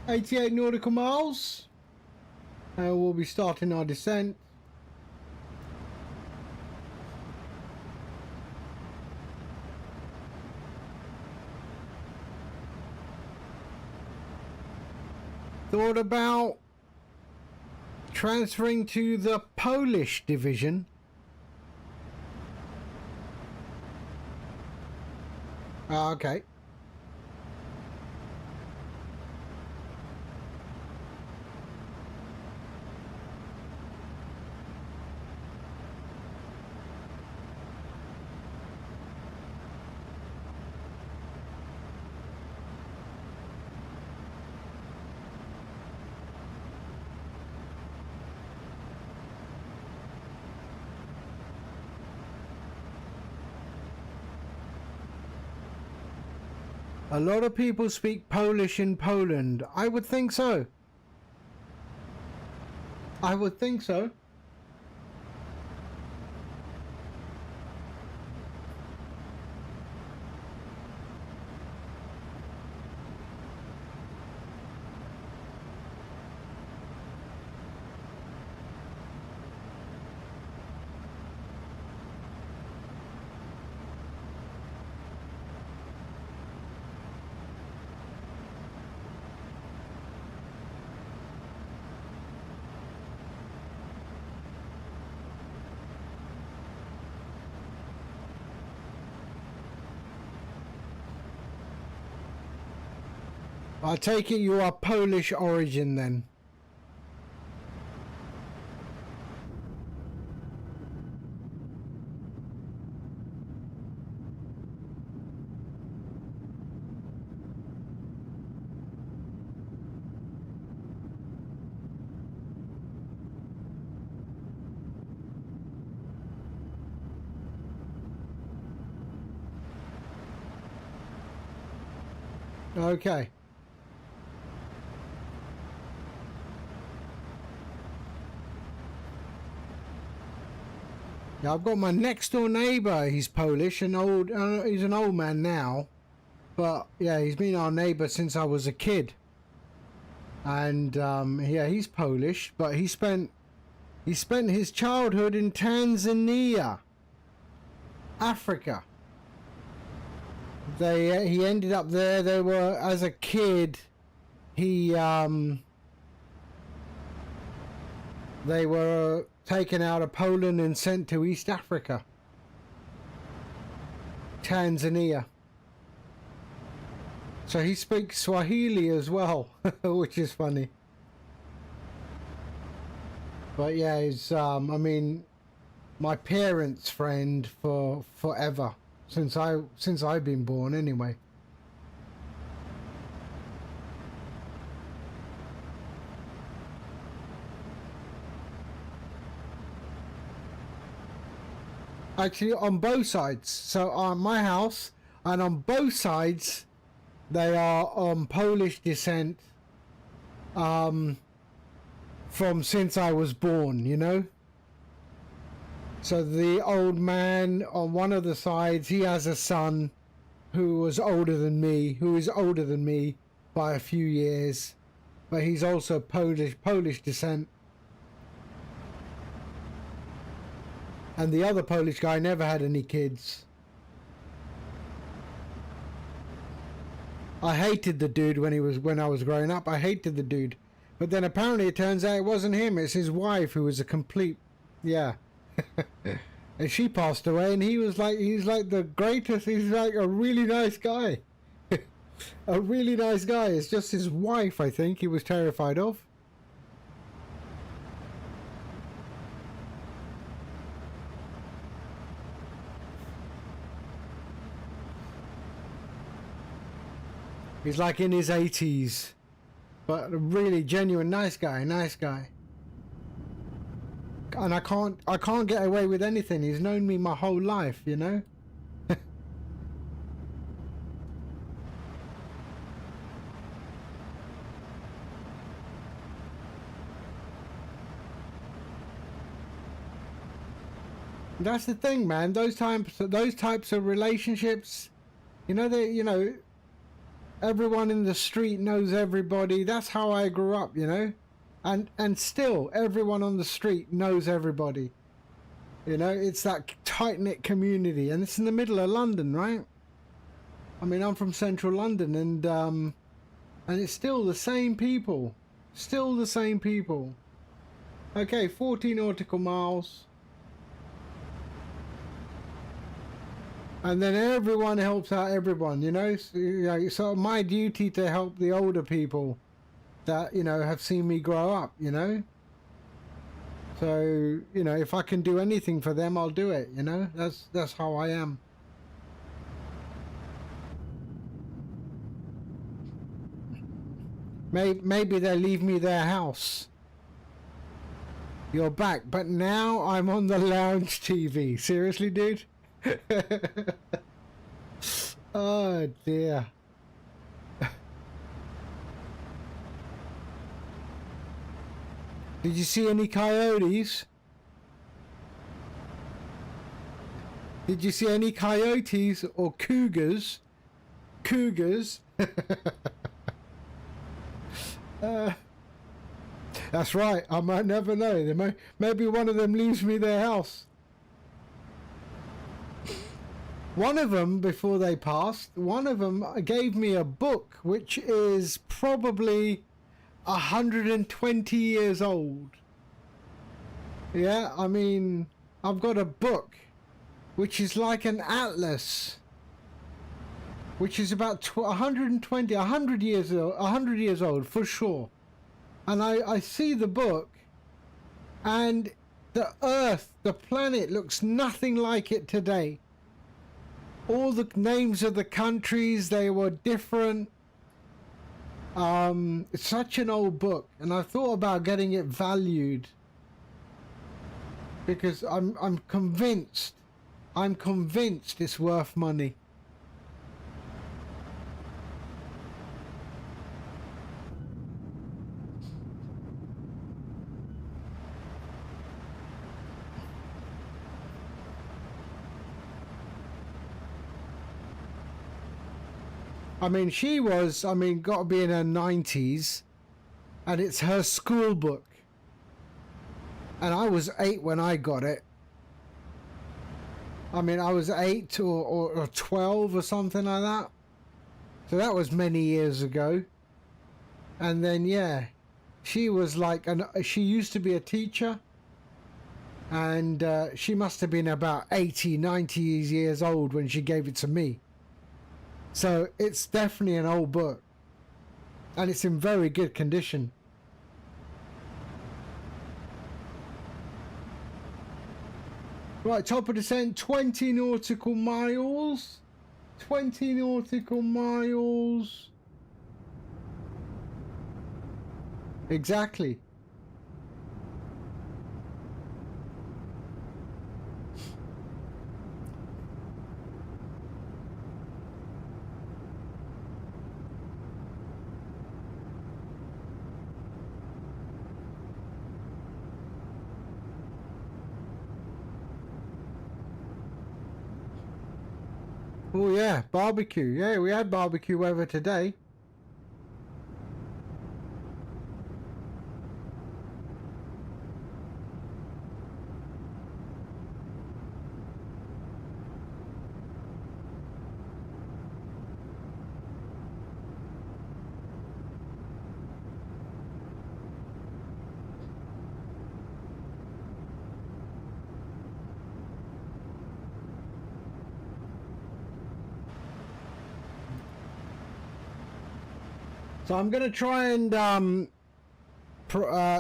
"88 nautical miles. We'll be starting our descent. Thought about transferring to the Polish division. Okay. A lot of people speak Polish in Poland. I would think so. I would think so. I take it you are Polish origin then. Okay. Yeah, I've got my next door neighbor. He's Polish and old. He's an old man now, but yeah, he's been our neighbor since I was a kid. And yeah, he's Polish, but he spent his childhood in Tanzania, Africa. He ended up there. They were, as a kid, they were taken out of Poland and sent to East Africa, Tanzania. So he speaks Swahili as well, which is funny. But yeah, he's I mean, my parents' friend for forever, since I've been born anyway. Actually, on both sides. So on my house and on both sides, they are on Polish descent. From since I was born, you know. So the old man on one of the sides, he has a son who is older than me by a few years, but he's also Polish descent. And the other Polish guy never had any kids. I hated the dude when I was growing up. I hated the dude. But then apparently it turns out it wasn't him, it's his wife who was a complete, yeah. And she passed away and he's like the greatest, he's like a really nice guy. A really nice guy. It's just his wife, I think, he was terrified of. He's like in his 80s, but a really genuine nice guy. And I can't get away with anything. He's known me my whole life, you know. That's the thing, man. Those types of relationships, you know, everyone in the street knows everybody. That's how I grew up, you know. And still, everyone on the street knows everybody. You know, it's that tight-knit community. And it's in the middle of London, right? I mean, I'm from central London, and it's still the same people. Still the same people. Okay, 14 nautical miles. And then everyone helps out everyone, you know. So my duty to help the older people that, you know, have seen me grow up, you know. So, you know, if I can do anything for them, I'll do it, you know. That's how I am. Maybe they'll leave me their house. You're back, but now I'm on the lounge TV. Seriously, dude? Oh dear. Did you see any coyotes? Did you see any coyotes or cougars? That's right, I might never know. Maybe one of them leaves me their house. One of them, before they passed, one of them gave me a book which is probably 120 years old. Yeah, I mean, I've got a book which is like an atlas, which is about 100 years old for sure. And I see the book, and the Earth, the planet, looks nothing like it today. All the names of the countries, they were different. It's such an old book, and I thought about getting it valued because I'm convinced it's worth money. I mean, she was, I mean, got to be in her 90s, and it's her school book. And I was 8 when I got it. I mean, I was 8 or 12 or something like that. So that was many years ago. And then, yeah, she was like, she used to be a teacher. And she must have been about 80, 90 years old when she gave it to me. So it's definitely an old book. And it's in very good condition. Right, top of descent, 20 nautical miles. 20 nautical miles. Exactly. Oh yeah, barbecue. Yeah, we had barbecue weather today. So I'm going to try and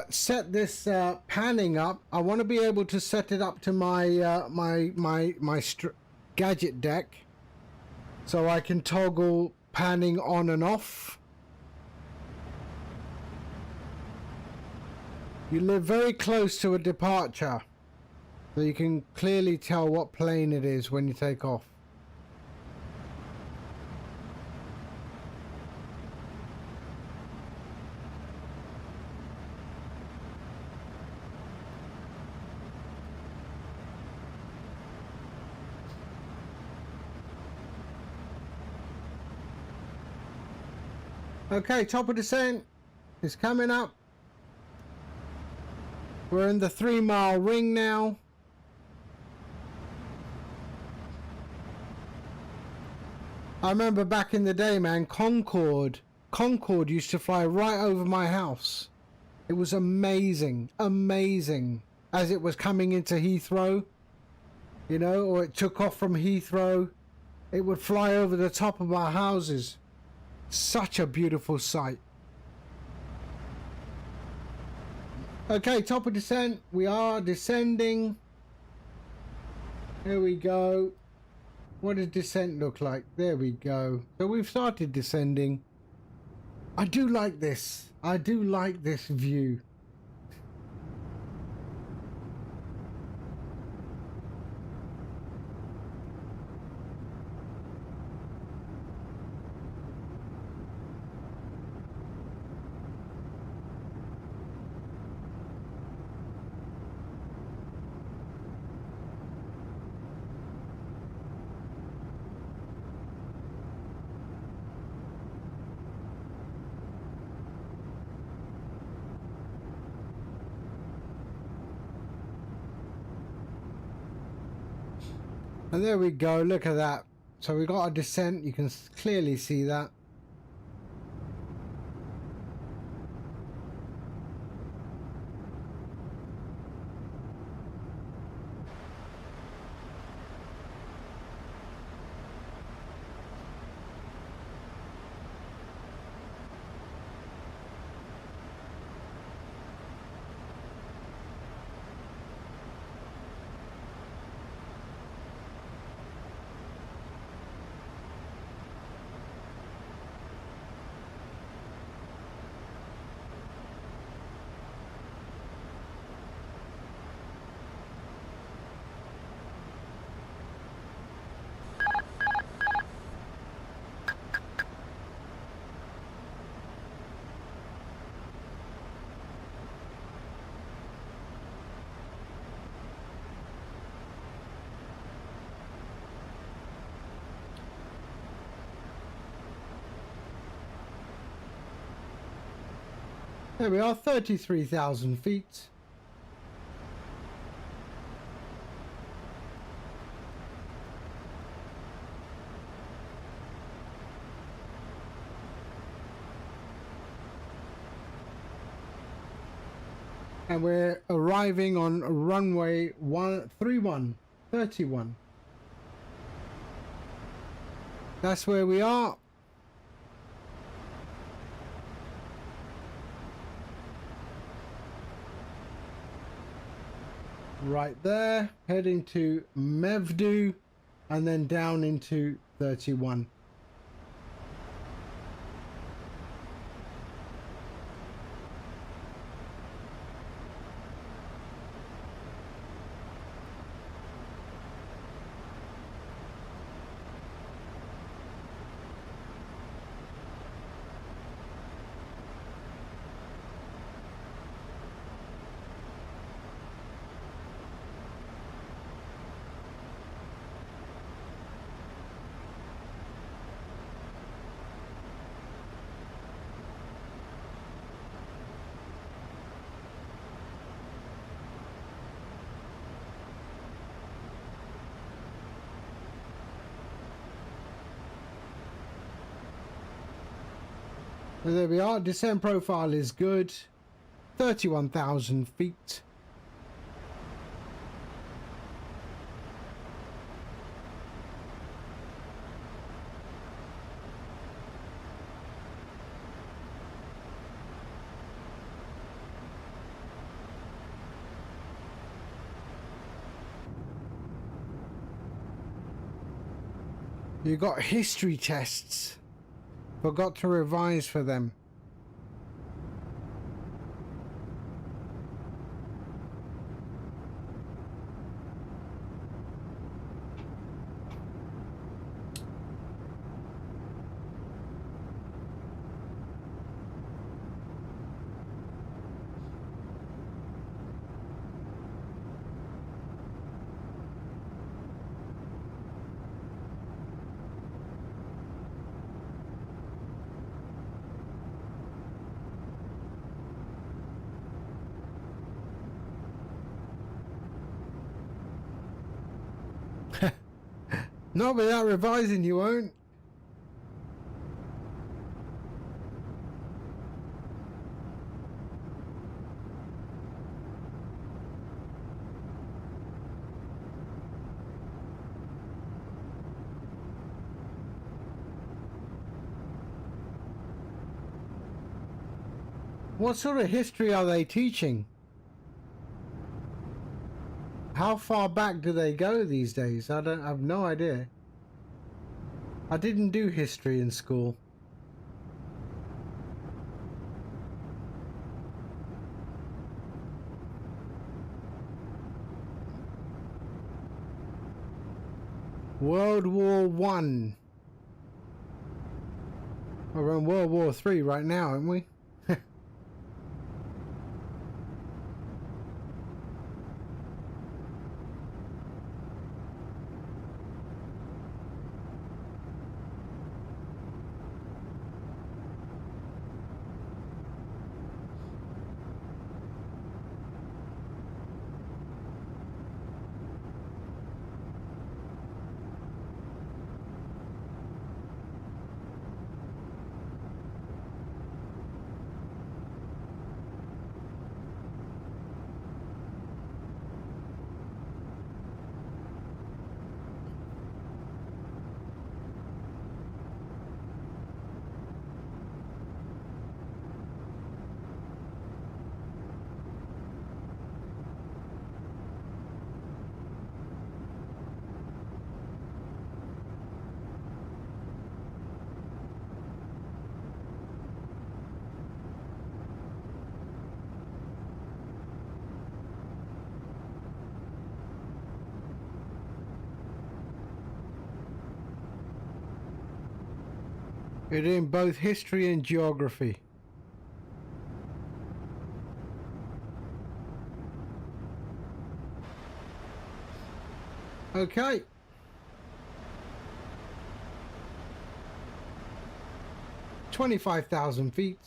set this panning up. I want to be able to set it up to my my gadget deck, so I can toggle panning on and off. You live very close to a departure, so you can clearly tell what plane it is when you take off. Okay, top of descent is coming up. We're in the 3-mile ring now. I remember back in the day, man, Concorde used to fly right over my house. It was amazing, amazing. As it was coming into Heathrow, you know, or it took off from Heathrow, it would fly over the top of our houses. Such a beautiful sight. Okay, top of descent. We are descending. Here we go. What does descent look like? There we go. So we've started descending. I do like this. I do like this view. And there we go, look at that. So we got a descent, you can clearly see that. There we are, 33,000 feet. And we're arriving on runway 31. That's where we are. Right there, heading to Mevdu and then down into 31. So there we are, descent profile is good, 31,000 feet. You got history tests. Forgot to revise for them. Not without revising, you won't. What sort of history are they teaching? How far back do they go these days? I have no idea. I didn't do history in school. World War One. We're in World War Three right now, aren't we? You're doing both history and geography. Okay. $25,000 feet.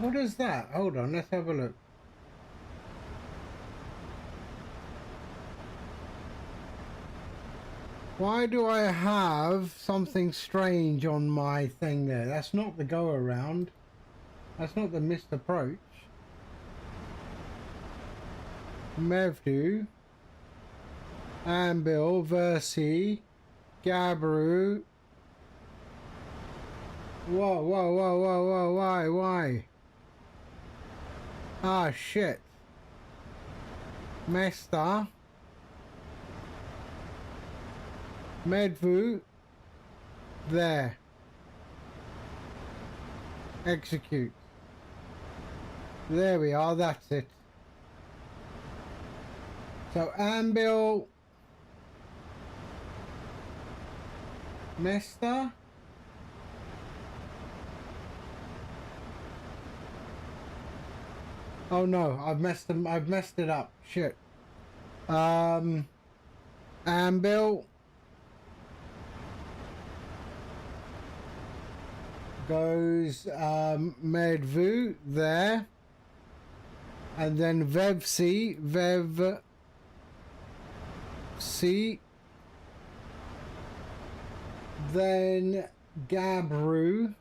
What is that? Hold on, let's have a look. Why do I have something strange on my thing there? That's not the go around. That's not the missed approach. Mevdu, Ambil, Versi, Gabru. Whoa, why? Ah, shit. Mesta. Medvu. There. Execute. There we are, that's it. So Ambil, Mesta, oh no, I've messed it up. Shit. Ambil goes Medvu there, and then Vevc, then Gabru,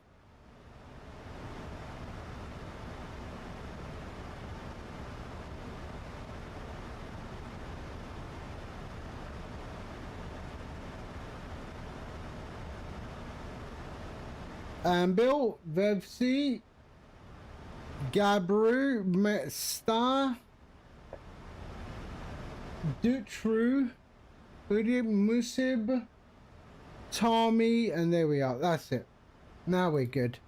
Ambil, Vevc, Gabru, Star, Dutru, Musib, Tommy, and there we are. That's it. Now we're good.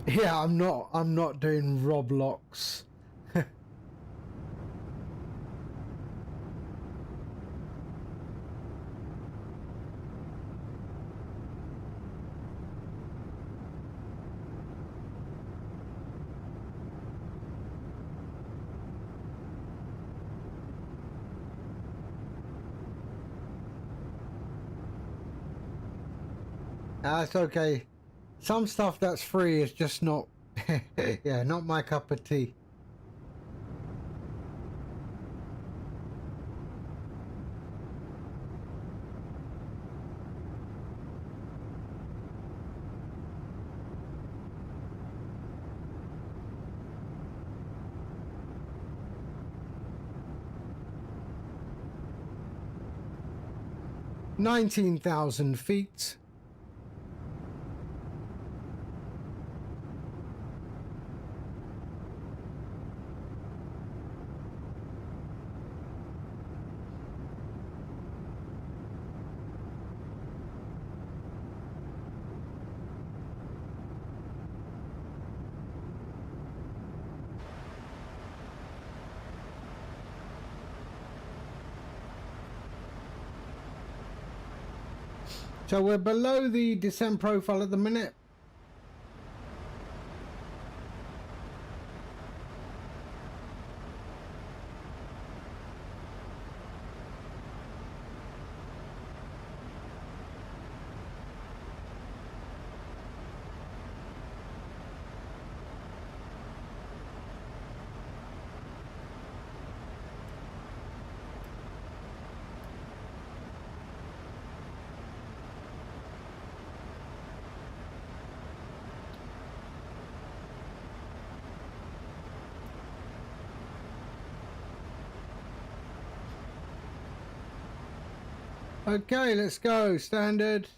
Yeah, I'm not doing Roblox. That's okay. Some stuff that's free is just not, yeah, not my cup of tea. $19,000 feet. So we're below the descent profile at the minute. Okay, let's go. Standard.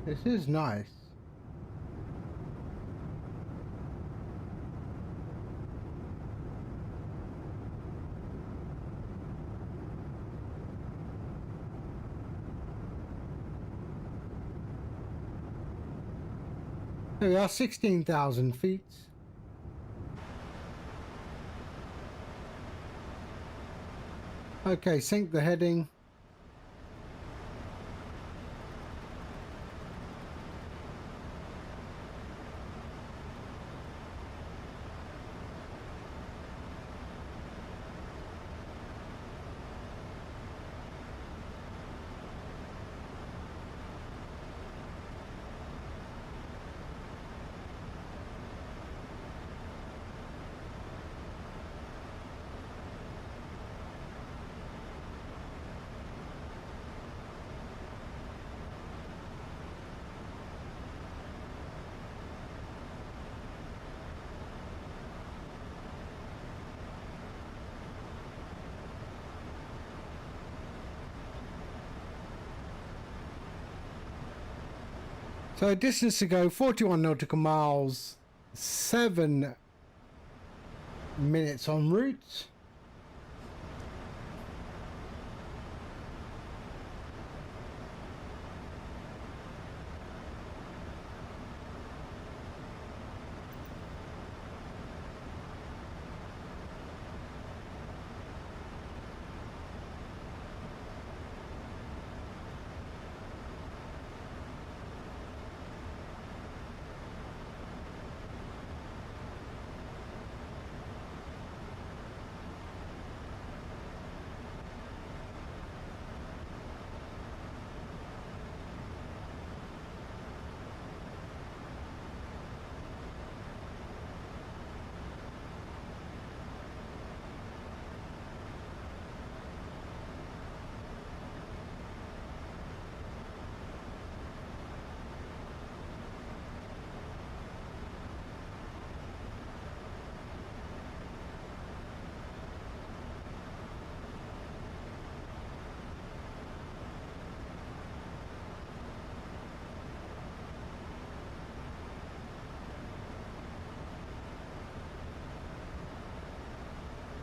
This is nice. There we are, 16,000 feet. Okay, sync the heading. So distance to go, 41 nautical miles, 7 minutes en route.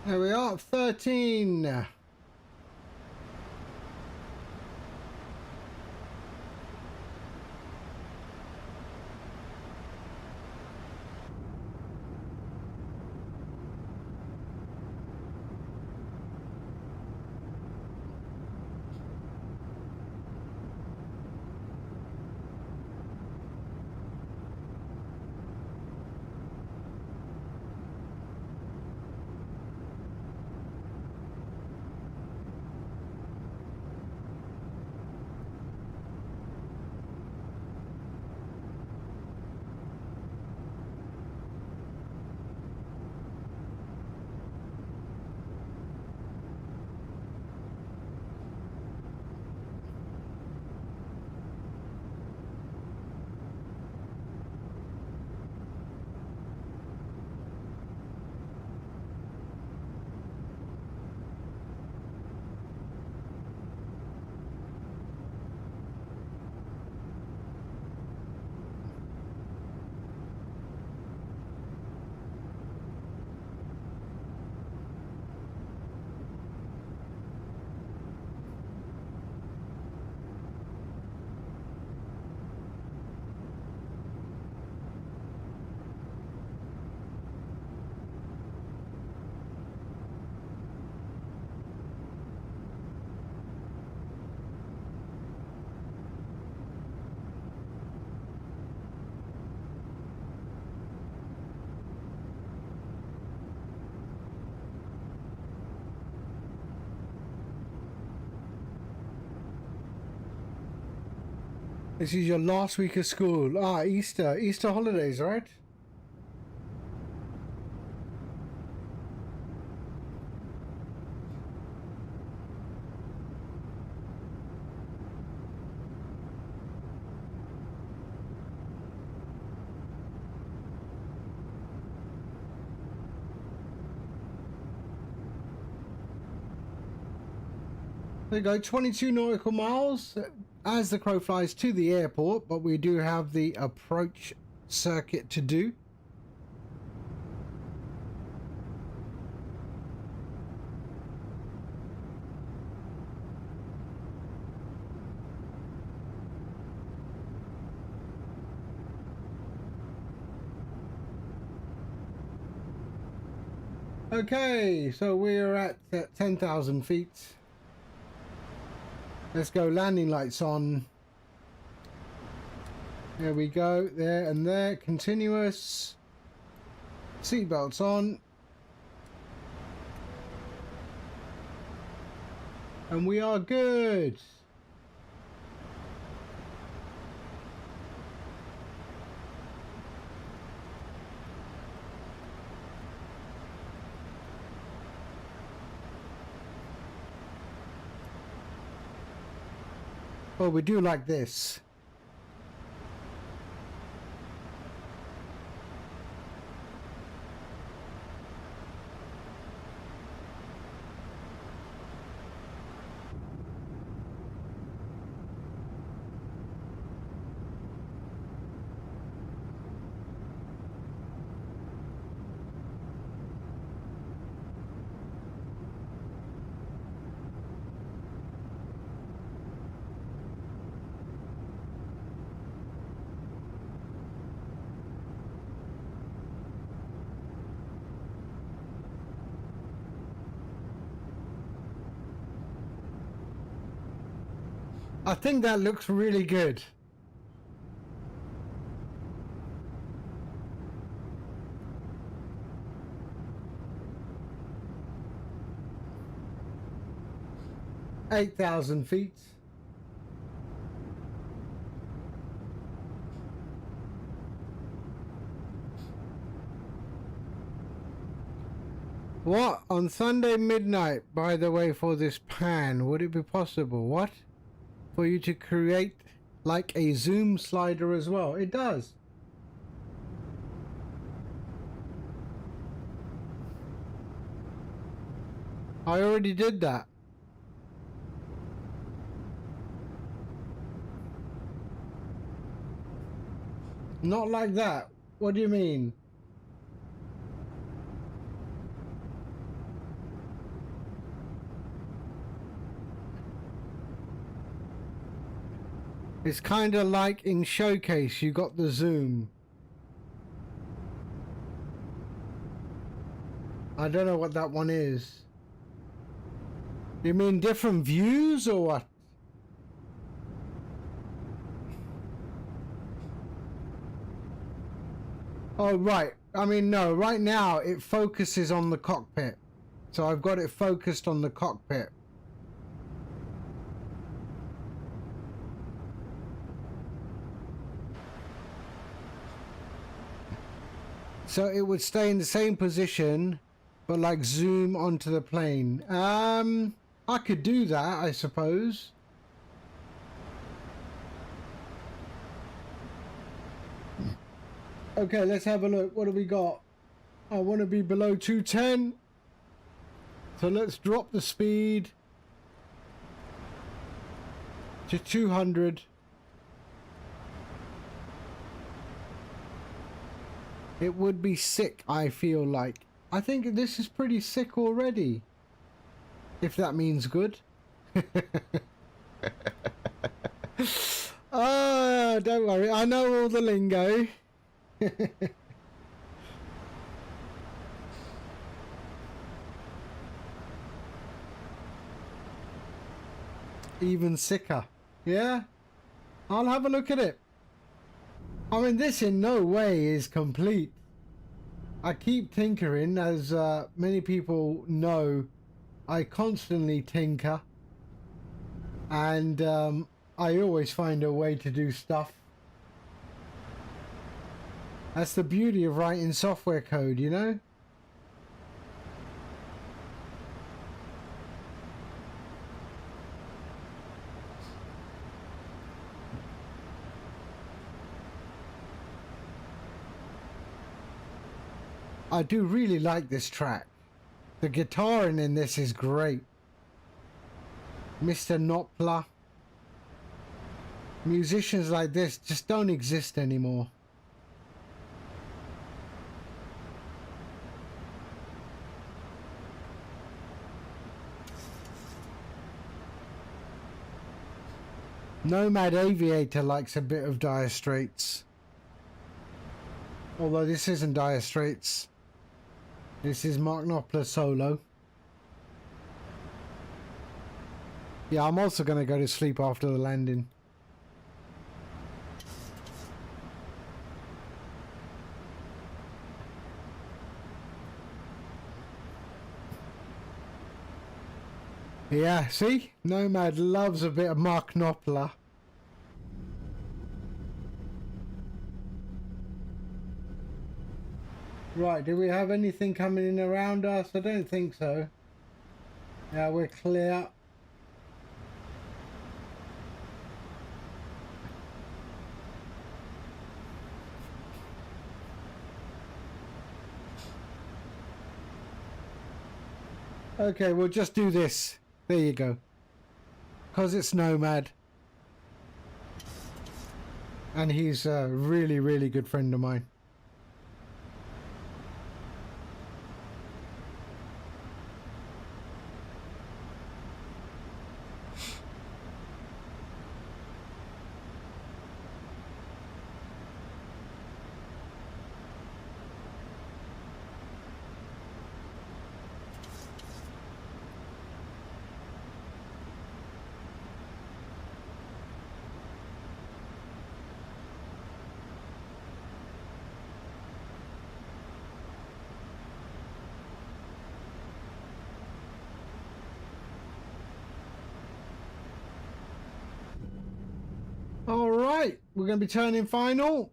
There we are, 13. This is your last week of school. Ah, Easter holidays, right? There you go, 22 nautical miles as the crow flies to the airport, but we do have the approach circuit to do. Okay, so we're at 10,000 feet. Let's go, landing lights on. There we go, there and there, continuous. Seatbelts on. And we are good. Oh, we do like this. I think that looks really good. Eight 8,000 feet. What? On Sunday midnight, by the way, for this pan, would it be possible? What? For you to create like a zoom slider as well? It does. I already did that. Not like that. What do you mean? It's kind of like in Showcase, you got the zoom. I don't know what that one is. You mean different views or what? Oh, right. I mean, no, right now it focuses on the cockpit. So I've got it focused on the cockpit. So it would stay in the same position, but like zoom onto the plane. I could do that, I suppose. Okay, let's have a look. What do we got? I want to be below 210. So let's drop the speed to 200. It would be sick, I feel like. I think this is pretty sick already. If that means good. Oh, don't worry. I know all the lingo. Even sicker. Yeah? I'll have a look at it. I mean, this in no way is complete. I keep tinkering, as many people know. I constantly tinker. And I always find a way to do stuff. That's the beauty of writing software code, you know? I do really like this track. The guitaring in this is great. Mr. Knopfler. Musicians like this just don't exist anymore. Nomad Aviator likes a bit of Dire Straits. Although this isn't Dire Straits. This is Mark Knopfler solo. Yeah, I'm also going to go to sleep after the landing. Yeah, see? Nomad loves a bit of Mark Knopfler. Right, do we have anything coming in around us? I don't think so. Yeah, we're clear. Okay, we'll just do this. There you go. Because it's Nomad. And he's a really, really good friend of mine. All right, we're going to be turning final.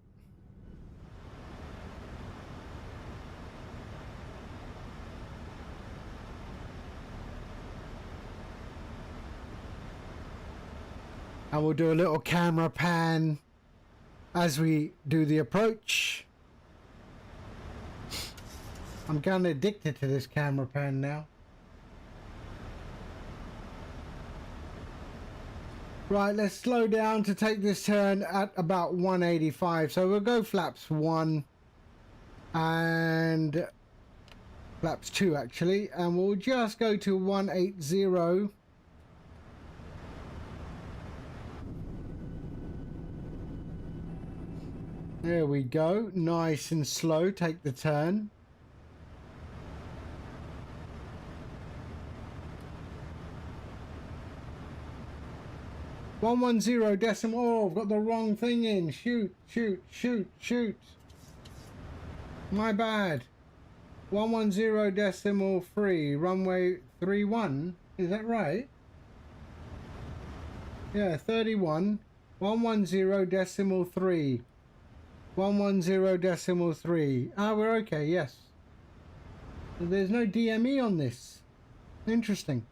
And we'll do a little camera pan as we do the approach. I'm kind of addicted to this camera pan now. Right, let's slow down to take this turn at about 185. So we'll go flaps 1 and flaps 2 actually, and we'll just go to 180. There we go, nice and slow, take the turn. .110 decimal. Oh, I've got the wrong thing in. Shoot. My bad. 110.3. Runway 31. Is that right? Yeah, 31. 110.3. 110.3. Ah, we're okay. Yes. There's no DME on this. Interesting.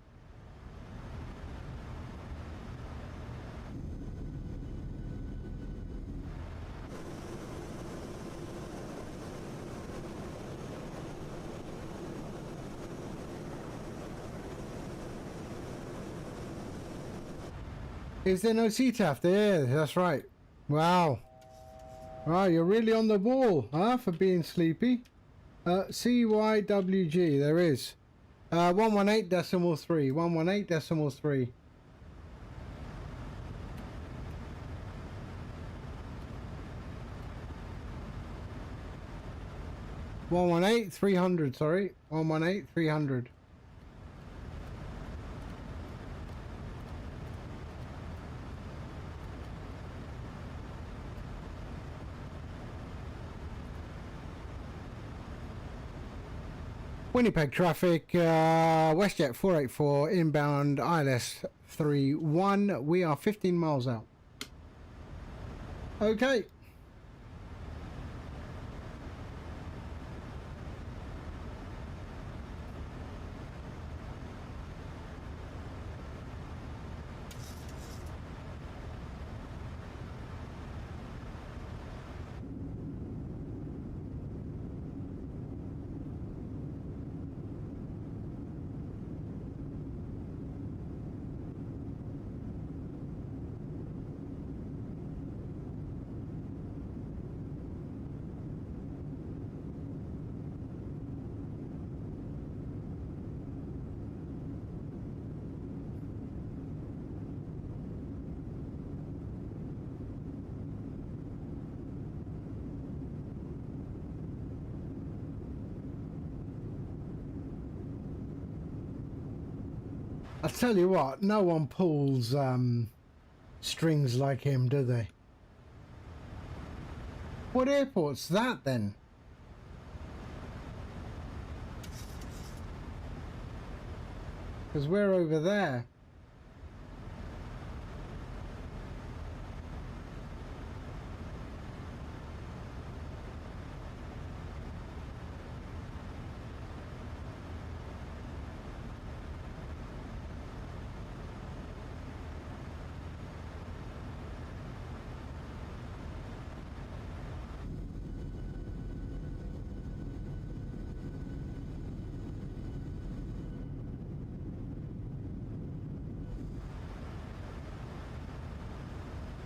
Is there no CTAF? There, that's right. Wow. Wow, you're really on the ball, huh, for being sleepy. CYWG, there is. 118.3. 118.3. 118.300, sorry. 118.300. Winnipeg traffic, Westjet 484 inbound ILS 731. We are 15 miles out. Okay. I'll tell you what, no one pulls strings like him, do they? What airport's that then? Because we're over there.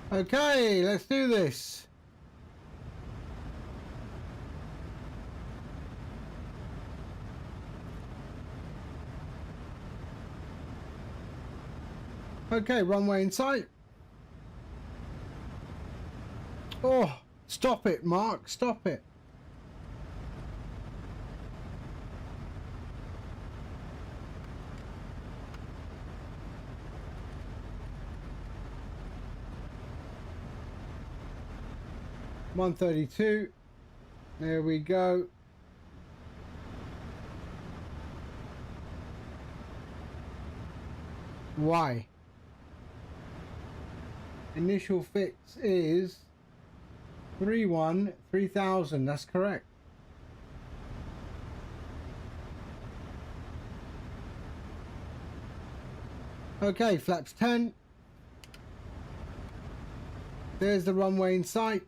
Okay, let's do this. Okay, runway in sight. Oh, stop it, Mark, stop it. $132. There we go. Why? Initial fix is 3000. That's correct. Okay, flaps 10. There's the runway in sight.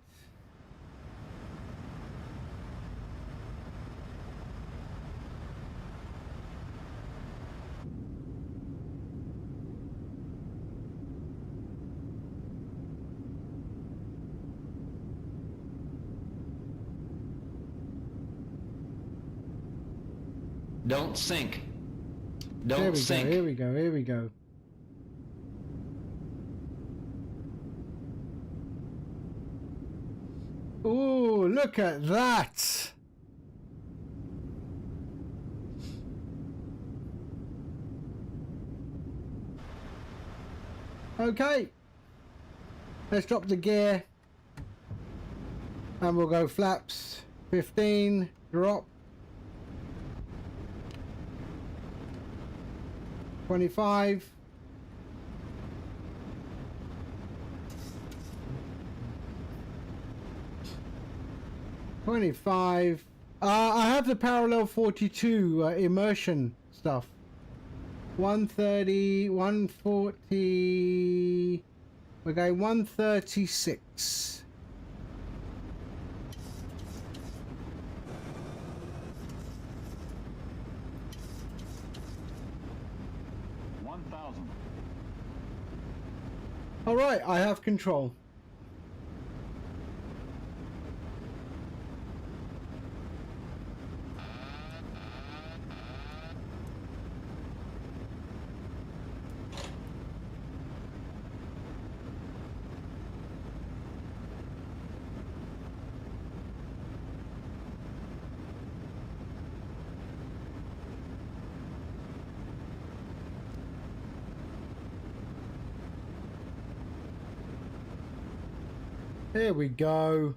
Don't sink. There Don't we sink. go, here we go, here we go. Ooh, look at that! Okay. Let's drop the gear. And we'll go flaps 15, drop. 25. I have the parallel 42 immersion stuff. 130, 140. We're going 136. All right, I have control. There we go.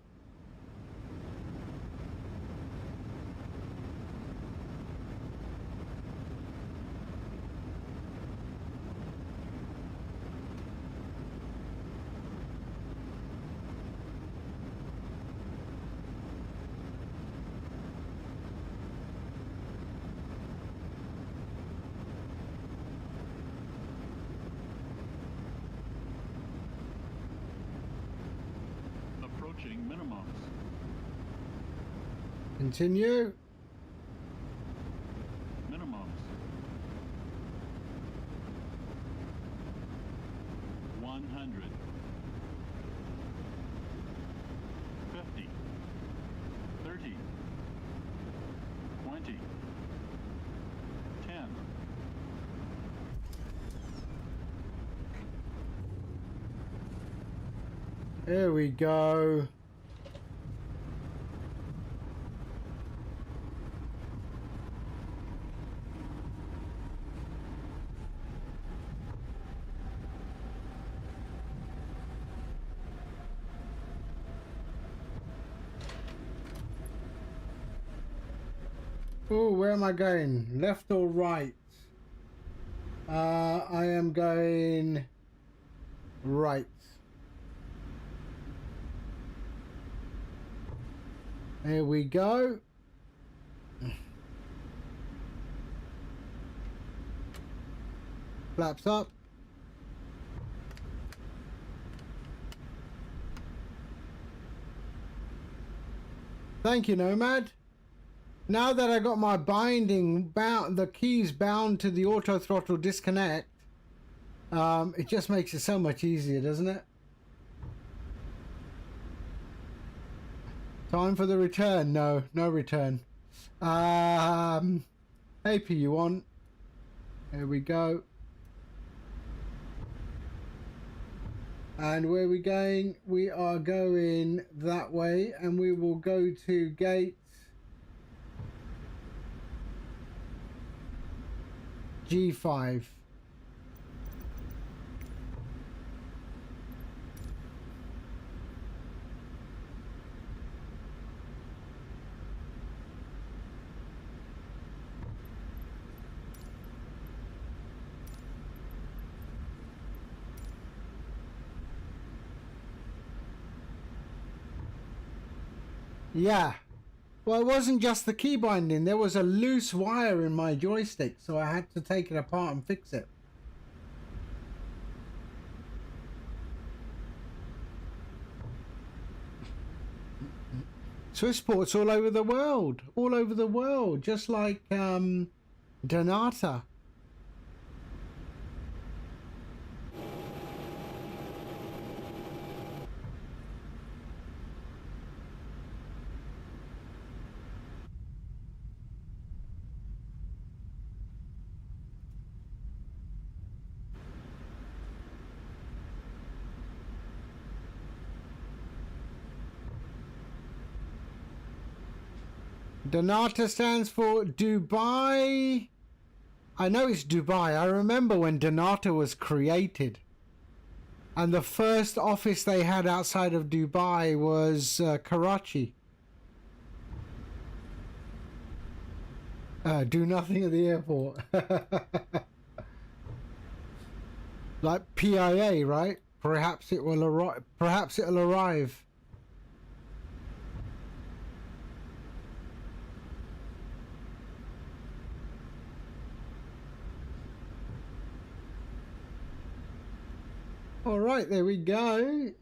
Continue. Minimums. 100. 50. 30. 20. 10. There we go. Oh, where am I going? Left or right? I am going right. There we go. Flaps up. Thank you, Nomad. Now that I got my binding bound, the keys bound to the auto throttle disconnect, it just makes it so much easier, doesn't it? Time for the return. No return. AP you want. There we go. And where are we going? We are going that way, and we will go to gate G5. Yeah. Well, it wasn't just the key binding. There was a loose wire in my joystick, so I had to take it apart and fix it. Swissports all over the world. All over the world. Just like Donata. Donata stands for Dubai. I know it's Dubai. I remember when Donata was created. And the first office they had outside of Dubai was Karachi. Do nothing at the airport. Like PIA, right? Perhaps it will arrive. Perhaps it'll arrive. All right, there we go.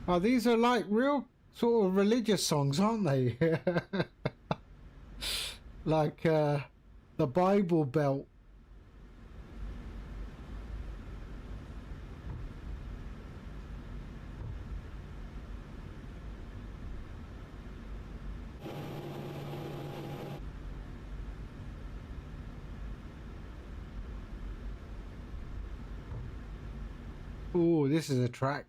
Oh, these are like real sort of religious songs, aren't they? Like the Bible Belt. Oh, this is a track.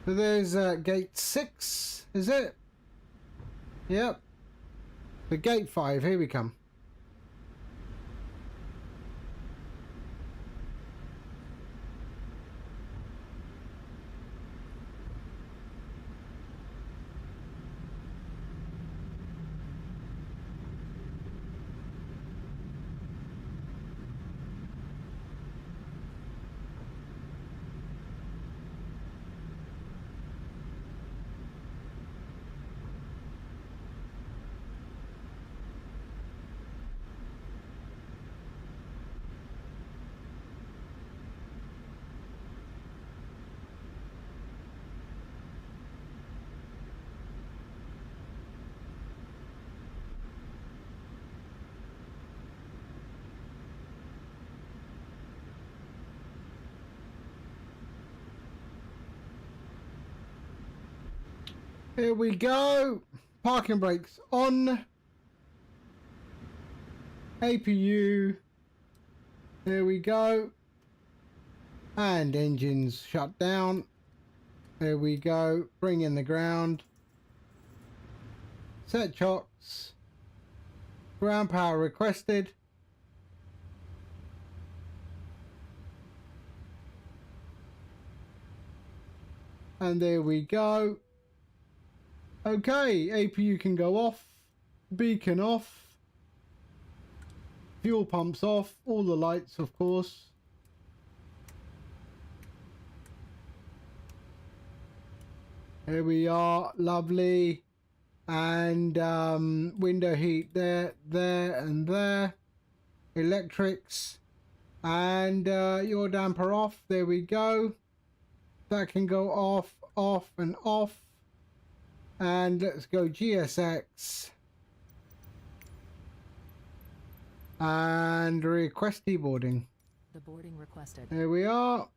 So there's gate 6, is it? Yep. The gate 5, here we come. Here we go. Parking brakes on. APU. There we go. And engines shut down. There we go. Bring in the ground. Set chocks. Ground power requested. And there we go. Okay, APU can go off. Beacon off. Fuel pumps off. All the lights, of course. Here we are. Lovely. And window heat there, there, and there. Electrics. And your damper off. There we go. That can go off, off, and off. And let's go GSX. And request deboarding. The boarding requested. There we are.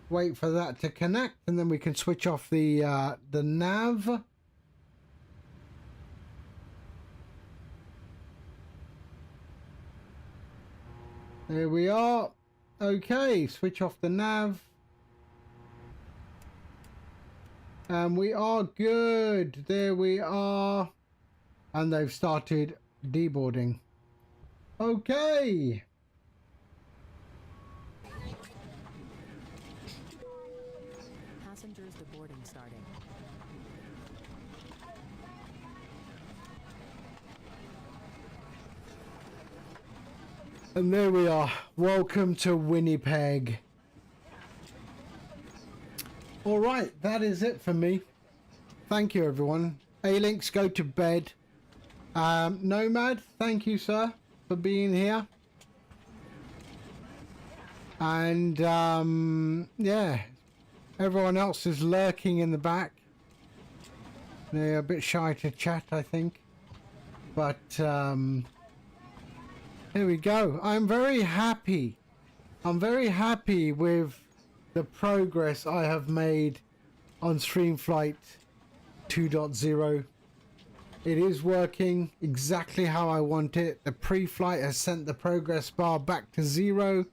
Wait for that to connect, and then we can switch off the nav. There we are. Okay, switch off the nav. And we are good. There we are. And they've started deboarding. Okay. Passengers deboarding starting. And there we are. Welcome to Winnipeg. All right, that is it for me. Thank you, everyone. A-Links, go to bed. Nomad, thank you, sir, for being here. And, yeah, everyone else is lurking in the back. They're a bit shy to chat, I think. But, here we go. I'm very happy. I'm very happy with the progress I have made on Streamflight 2.0. It is working exactly how I want it. The pre-flight has sent the progress bar back to 0.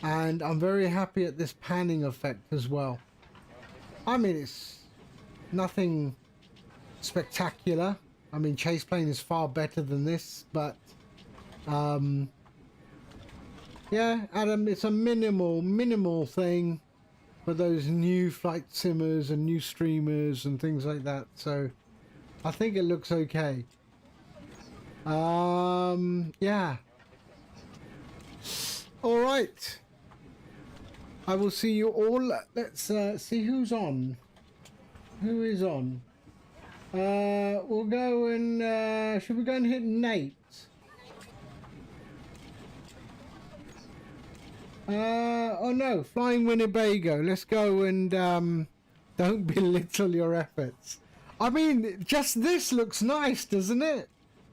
And I'm very happy at this panning effect as well. I mean, it's nothing spectacular. I mean, chase plane is far better than this, but yeah, Adam, it's a minimal thing for those new flight simmers and new streamers and things like that. So I think it looks okay. Yeah. All right. I will see you all. Let's see who's on. Who is on? We'll go and should we go and hit Nate? Oh no, Flying Winnebago. Let's go and don't belittle your efforts. I mean, just this looks nice, doesn't it?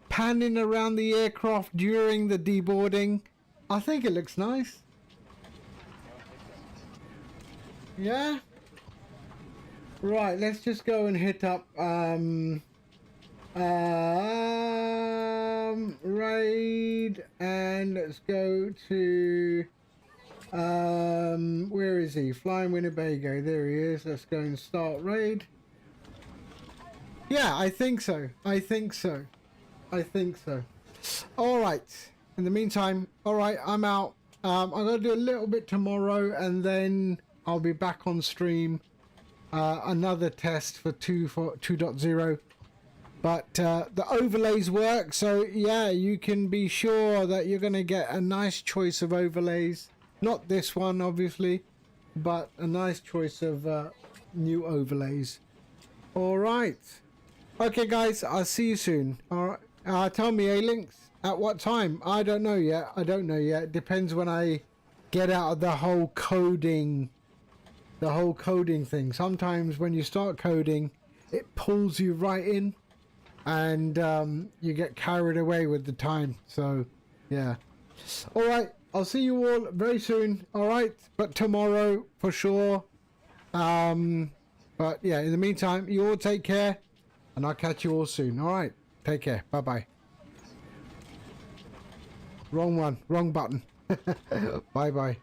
Panning around the aircraft during the deboarding. I think it looks nice. Yeah? Right, let's just go and hit up raid, and let's go to where is he? Flying Winnebago. There he is. Let's go and start raid. Yeah, I think so. I think so. All right. In the meantime, all right, I'm out. I'm gonna do a little bit tomorrow, and then I'll be back on stream. Another test for 2.0. But the overlays work, so yeah, you can be sure that you're gonna get a nice choice of overlays. Not this one, obviously, but a nice choice of new overlays. All right. Okay, guys, I'll see you soon. All right. Tell me, A-Links, at what time? I don't know yet. Depends when I get out of the whole coding thing. Sometimes when you start coding, it pulls you right in, and you get carried away with the time. So, yeah. All right. I'll see you all very soon. All right, but tomorrow for sure. But yeah, in the meantime, you all take care, and I'll catch you all soon. All right, take care. Bye bye. Wrong one, wrong button. Bye bye.